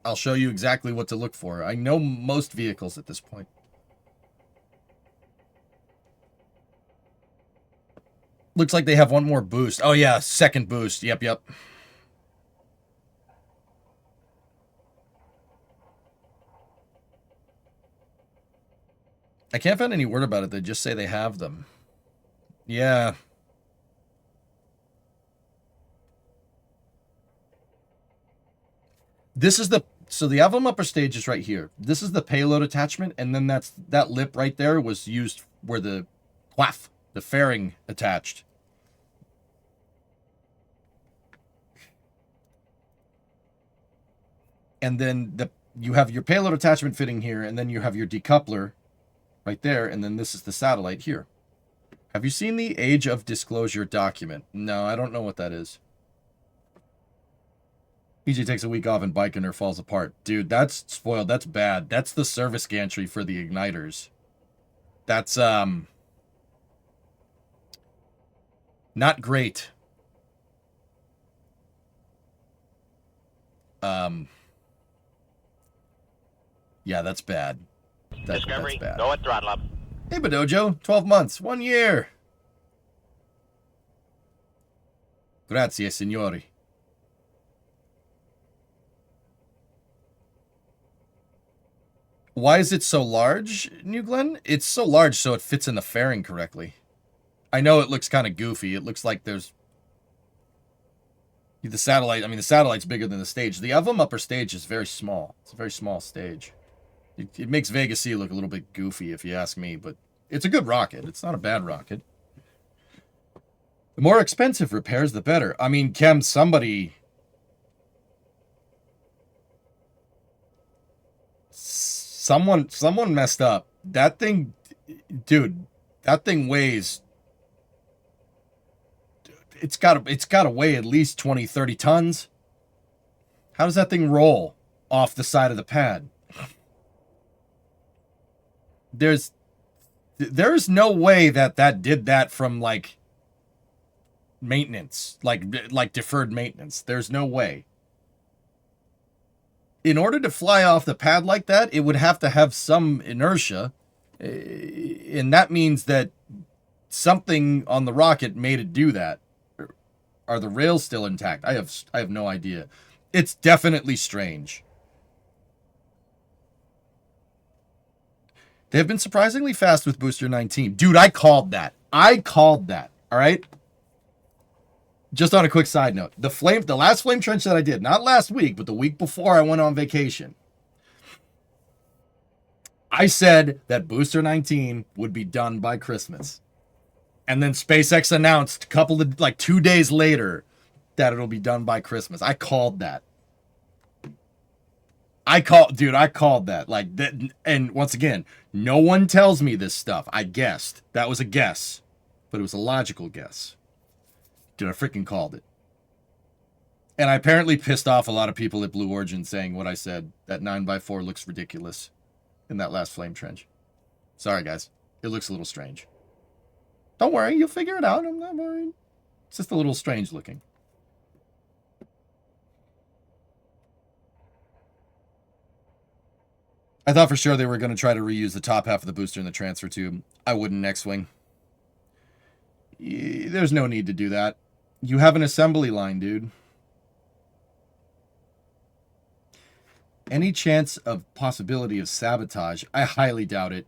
I'll show you exactly what to look for. I know most vehicles at this point. Looks like they have one more boost. Oh yeah, second boost. Yep. I can't find any word about it. They just say they have them. Yeah. This is the... So the Avalon upper stage is right here. This is the payload attachment, and then that lip right there was used where the quaff, the fairing attached. And then you have your payload attachment fitting here, and then you have your decoupler right there, and then this is the satellite here. Have you seen the Age of Disclosure document? No, I don't know what that is. EJ takes a week off and Baikonur falls apart. Dude, that's spoiled. That's bad. That's the service gantry for the igniters. That's, not great. Yeah, that's bad. Discovery, that's bad. go at throttle up. Hey, Badojo. 12 months. 1 year. Grazie, signori. Why is it so large, New Glenn? It's so large so it fits in the fairing correctly. I know it looks kind of goofy. It looks like there's... The satellite, I mean, the satellite's bigger than the stage. The Avalon upper stage is very small. It's a very small stage. It makes VEGA-C look a little bit goofy, if you ask me, but it's a good rocket. It's not a bad rocket. The more expensive repairs, the better. I mean, Kem, somebody... Someone messed up. That thing, dude, that thing weighs... It's got to weigh at least 20, 30 tons. How does that thing roll off the side of the pad? There's no way that did that from, like, maintenance, like deferred maintenance. There's no way. In order to fly off the pad like that, it would have to have some inertia, and that means that something on the rocket made it do that. Are the rails still intact? I have no idea. It's definitely strange. They have been surprisingly fast with Booster 19. Dude, I called that. All right? Just on a quick side note, the last flame trench that I did, not last week, but the week before I went on vacation, I said that Booster 19 would be done by Christmas. And then SpaceX announced 2 days later that it'll be done by Christmas. I called that. I called that. Like that, and once again, no one tells me this stuff. I guessed. That was a guess, but it was a logical guess. Dude, I freaking called it. And I apparently pissed off a lot of people at Blue Origin saying what I said, that 9x4 looks ridiculous in that last flame trench. Sorry, guys. It looks a little strange. Don't worry, you'll figure it out. I'm not worried. It's just a little strange looking. I thought for sure they were going to try to reuse the top half of the booster in the transfer tube. I wouldn't X-Wing. There's no need to do that. You have an assembly line, dude. Any chance of possibility of sabotage? I highly doubt it.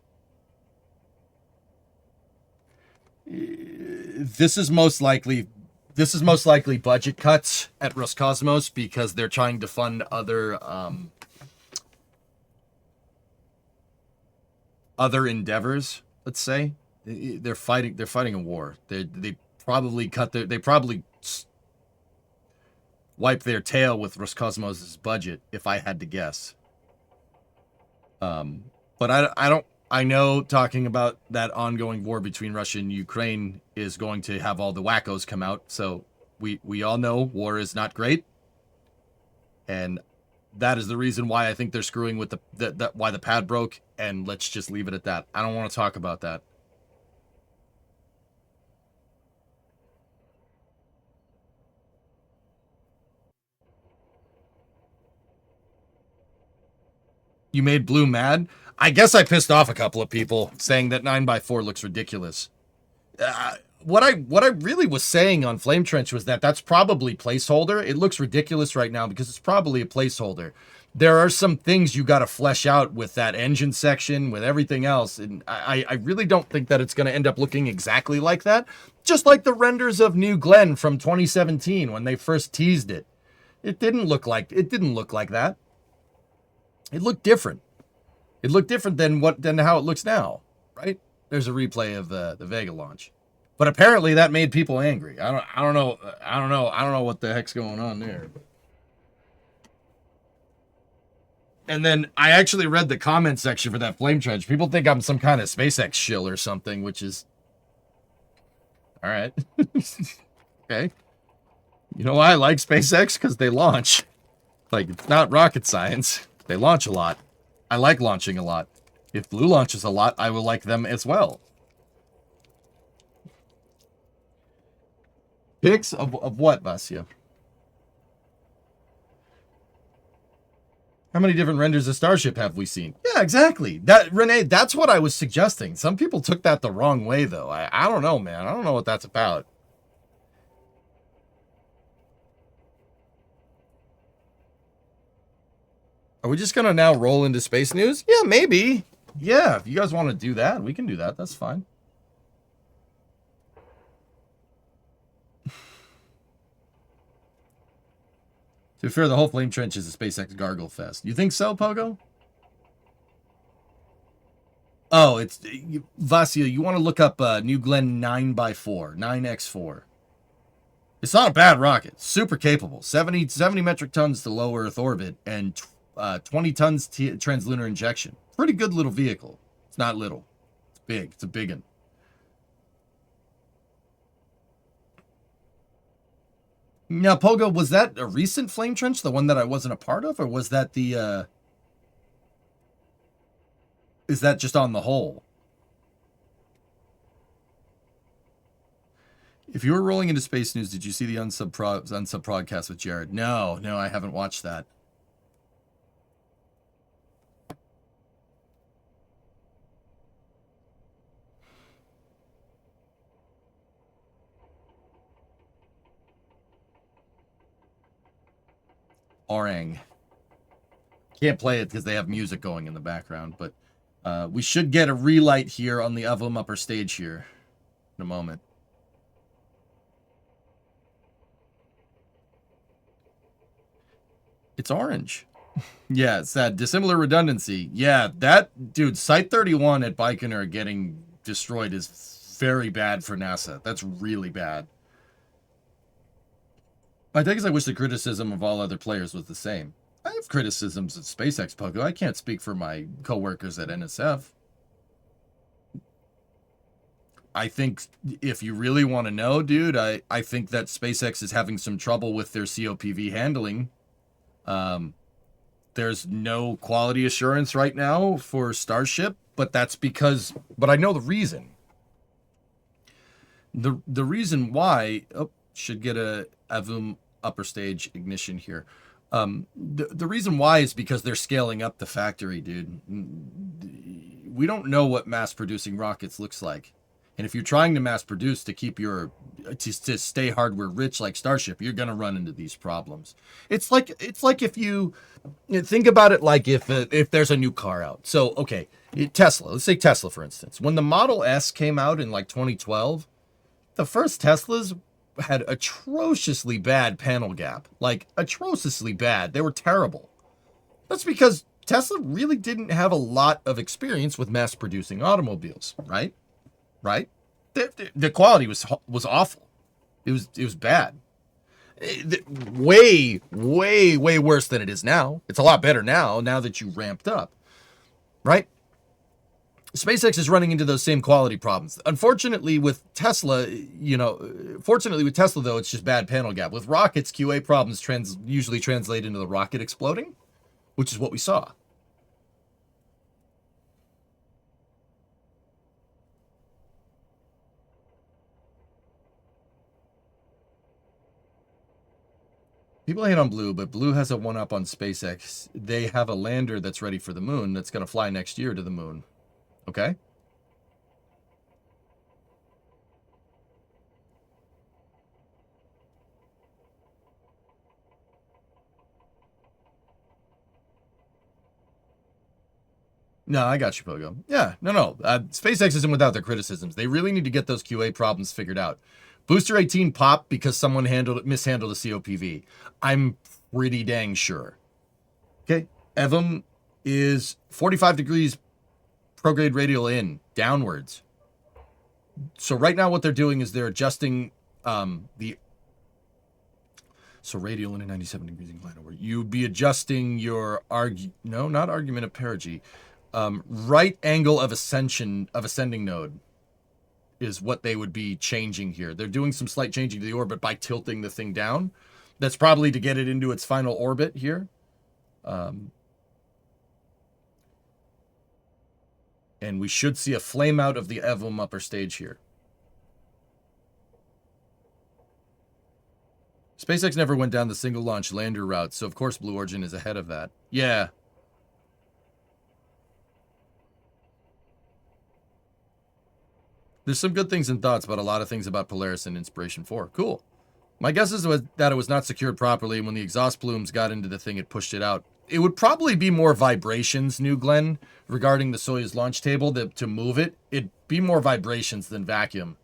This is most likely budget cuts at Roscosmos because they're trying to fund other endeavors, let's say. They're fighting a war. They probably wipe their tail with Roscosmos' budget, if I had to guess. But I know talking about that ongoing war between Russia and Ukraine is going to have all the wackos come out. So we all know war is not great. And that is the reason why I think they're screwing with why the pad broke. And let's just leave it at that. I don't want to talk about that. You made Blue mad? I guess I pissed off a couple of people saying that 9x4 looks ridiculous. what I really was saying on Flame Trench was that that's probably placeholder. It looks ridiculous right now because it's probably a placeholder. There are some things you got to flesh out with that engine section, with everything else, and I really don't think that it's going to end up looking exactly like that. Just like the renders of New Glenn from 2017 when they first teased it. It didn't look like that. It looked different. It looked different than how it looks now, right? There's a replay of the Vega launch. But apparently that made people angry. I don't know what the heck's going on there. And then I actually read the comment section for that Flame Trench. People think I'm some kind of SpaceX shill or something, which is all right. Okay. You know why I like SpaceX? Because they launch. Like, it's not rocket science. They launch a lot. I like launching a lot. If Blue launches a lot, I will like them as well. Pics of what, Vasya? How many different renders of Starship have we seen? Yeah, exactly. Renee, that's what I was suggesting. Some people took that the wrong way, though. I don't know, man. I don't know what that's about. Are we just going to now roll into space news? Yeah, maybe. Yeah, if you guys want to do that, we can do that. That's fine. To be fair, the whole Flame Trench is a SpaceX Gargle Fest. You think so, Pogo? Oh, it's... Vasya, you want to look up New Glenn 9x4. 9x4. It's not a bad rocket. Super capable. 70 metric tons to low Earth orbit and 20 tons translunar injection. Pretty good little vehicle. It's not little. It's big. It's a big one. Now, Pogo, was that a recent Flame Trench, the one that I wasn't a part of, or was that the, is that just on the whole? If you were rolling into space news, did you see the unsub podcast with Jared? No, I haven't watched that. Orang. Can't play it because they have music going in the background, but we should get a relight here on the Ovum upper stage here in a moment. It's orange. Yeah, it's that dissimilar redundancy. Yeah, that, dude, Site 31 at Baikonur getting destroyed is very bad for NASA. That's really bad. My take is I wish the criticism of all other players was the same. I have criticisms of SpaceX, Pogo. I can't speak for my coworkers at NSF. I think if you really want to know, dude, I think that SpaceX is having some trouble with their COPV handling. There's no quality assurance right now for Starship, but that's because, but I know the reason. The reason why, should get a Avum upper stage ignition here. The reason why is because they're scaling up the factory, dude. We don't know what mass producing rockets looks like. And if you're trying to mass produce to keep your, to stay hardware rich like Starship, you're going to run into these problems. It's like if you think about it, like if there's a new car out. So, okay, Tesla, let's say Tesla, for instance, when the Model S came out in like 2012, the first Teslas had atrociously bad panel gap, like atrociously bad. They were terrible. That's because Tesla really didn't have a lot of experience with mass producing automobiles, right? Right? The quality was awful. It was bad. Way worse than it is now. It's a lot better now that you ramped up, right? SpaceX is running into those same quality problems. Unfortunately, with Tesla, fortunately with Tesla, though, it's just bad panel gap. With rockets, QA problems usually translate into the rocket exploding, which is what we saw. People hate on Blue, but Blue has a one-up on SpaceX. They have a lander that's ready for the moon that's going to fly next year to the moon. Okay? No, I got you, Pogo. Yeah, no. SpaceX isn't without their criticisms. They really need to get those QA problems figured out. Booster 18 popped because someone mishandled a COPV. I'm pretty dang sure. Okay, EVM is 45 degrees prograde radial in, downwards. So right now what they're doing is they're adjusting so radial in at 97 degrees inclined over. You'd be adjusting your not argument of perigee. Right angle of ascension of ascending node is what they would be changing here. They're doing some slight changing to the orbit by tilting the thing down. That's probably to get it into its final orbit here. And we should see a flame out of the EVM upper stage here. SpaceX never went down the single launch lander route, so of course Blue Origin is ahead of that. Yeah. There's some good things and thoughts, but a lot of things about Polaris and Inspiration 4. Cool. My guess is that it was not secured properly, and when the exhaust plumes got into the thing, it pushed it out. It would probably be more vibrations, New Glenn, regarding the Soyuz launch table to move it. It'd be more vibrations than vacuum.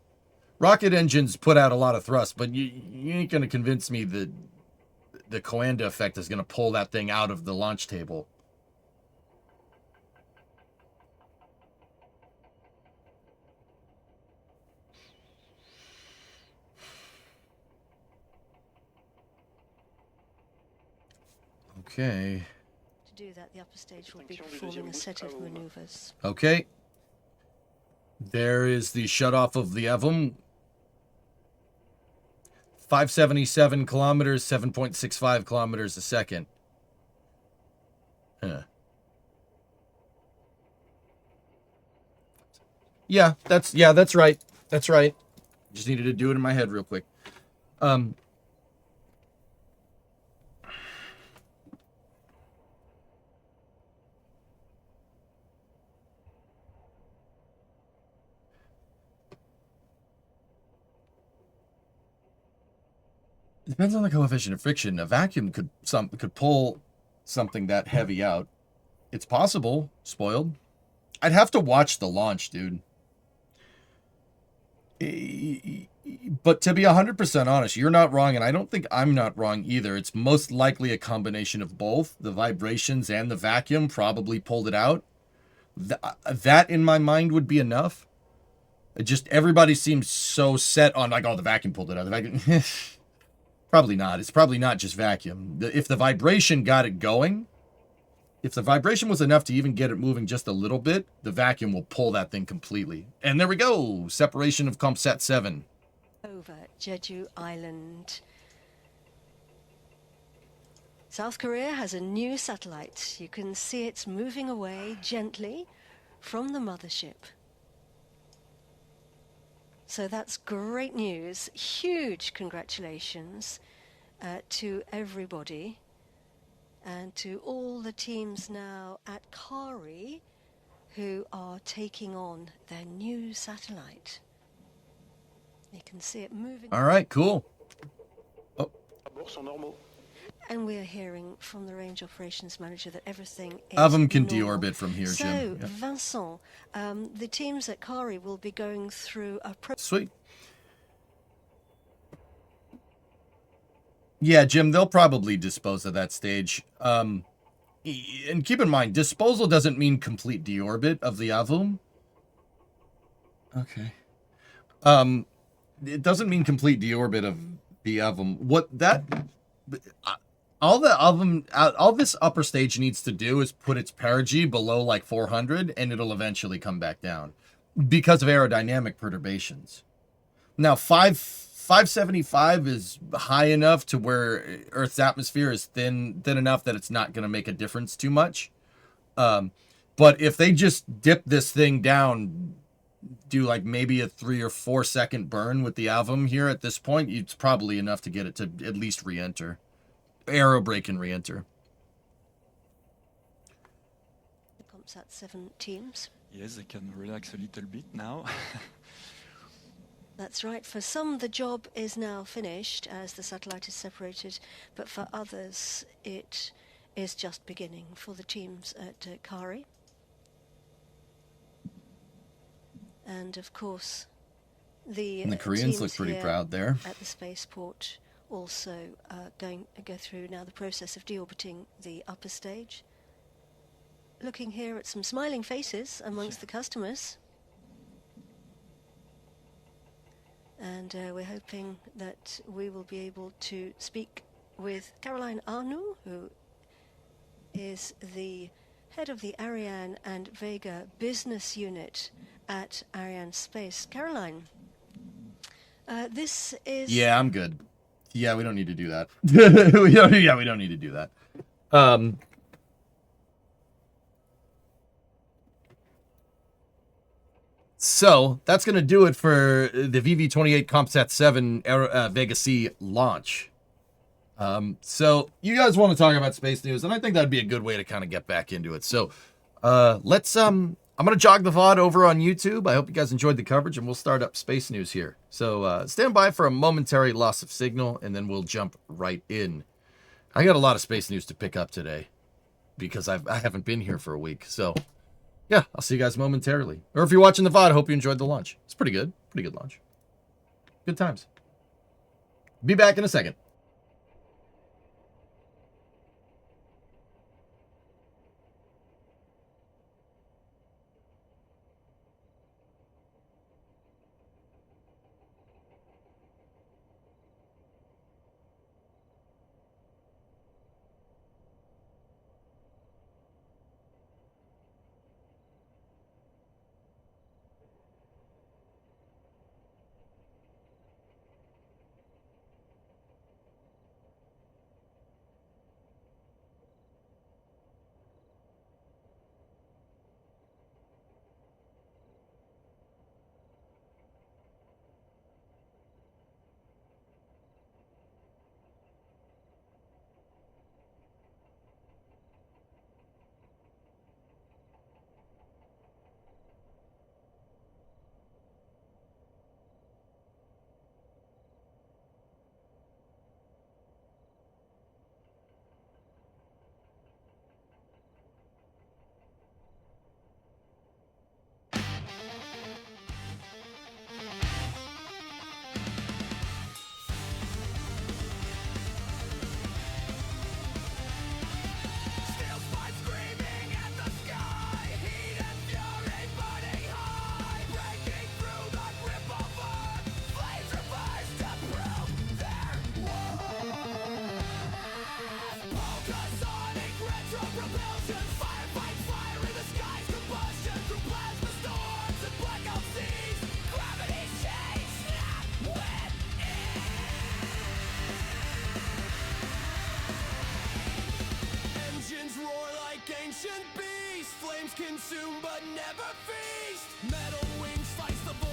Rocket engines put out a lot of thrust, but you ain't going to convince me that the Coanda effect is going to pull that thing out of the launch table. Okay. To do that, the upper stage will be performing a set of maneuvers. Okay. There is the shutoff of the EVM. 577 kilometers, 7.65 kilometers a second. Huh. Yeah, that's right. That's right. Just needed to do it in my head real quick. It depends on the coefficient of friction. A vacuum could pull something that heavy out. It's possible. Spoiled. I'd have to watch the launch, dude. But to be 100% honest, you're not wrong, and I don't think I'm not wrong either. It's most likely a combination of both. The vibrations and the vacuum probably pulled it out. That in my mind would be enough. It just, everybody seems so set on, like, oh, the vacuum pulled it out. The vacuum... Probably not. It's probably not just vacuum. If the vibration got it going, if the vibration was enough to even get it moving just a little bit, the vacuum will pull that thing completely. And there we go. Separation of Kompsat-7. Over Jeju Island. South Korea has a new satellite. You can see it's moving away gently from the mothership. So that's great news. Huge congratulations to everybody and to all the teams now at Kari who are taking on their new satellite. You can see it moving. All right, cool. Oh. And we're hearing from the range operations manager that everything is EVM can normal. deorbit from here, so, Jim. Yeah. Vincent, the teams at Kari will be going through a... Sweet. Yeah, Jim, they'll probably dispose of that stage. And keep in mind, disposal doesn't mean complete deorbit of the EVM. Okay. It doesn't mean complete deorbit of the EVM. What that... all this upper stage needs to do is put its perigee below like 400, and it'll eventually come back down because of aerodynamic perturbations. Now, 575 is high enough to where Earth's atmosphere is thin enough that it's not going to make a difference too much. But if they just dip this thing down, do like maybe a 3 or 4 second burn with the EVM here at this point, it's probably enough to get it to at least re-enter. Aero brake and re-enter. The Kompsat-7 teams. Yes, they can relax a little bit now. That's right. For some, the job is now finished as the satellite is separated, but for others, it is just beginning for the teams at Kari. And of course, the And the Koreans teams look pretty here proud there. at the spaceport also going to go through now the process of deorbiting the upper stage. Looking here at some smiling faces amongst the customers. And we're hoping that we will be able to speak with Caroline Arnoux, who is the head of the Ariane and Vega business unit at Arianspace. Caroline, this is... Yeah, I'm good. Yeah, we don't need to do that. we don't need to do that. So that's going to do it for the VV28 Kompsat-7 VEGA-C launch. So you guys want to talk about space news, and I think that'd be a good way to kind of get back into it. So let's I'm going to jog the VOD over on YouTube. I hope you guys enjoyed the coverage, and we'll start up space news here. So stand by for a momentary loss of signal, and then we'll jump right in. I got a lot of space news to pick up today because I haven't been here for a week. So yeah, I'll see you guys momentarily. Or if you're watching the VOD, I hope you enjoyed the launch. It's pretty good. Pretty good launch. Good times. Be back in a second. Steel spikes screaming at the sky, heat and fury burning high, breaking through the grip of earth, flames reverse to prove their worth. Ultrasonic retro-propulsion, firefights fire in the skies, combustion through plasma storms and blackout seas, gravity change, snap with engines roar like ancient beasts. Flames consume but never feast. Metal wings slice the void.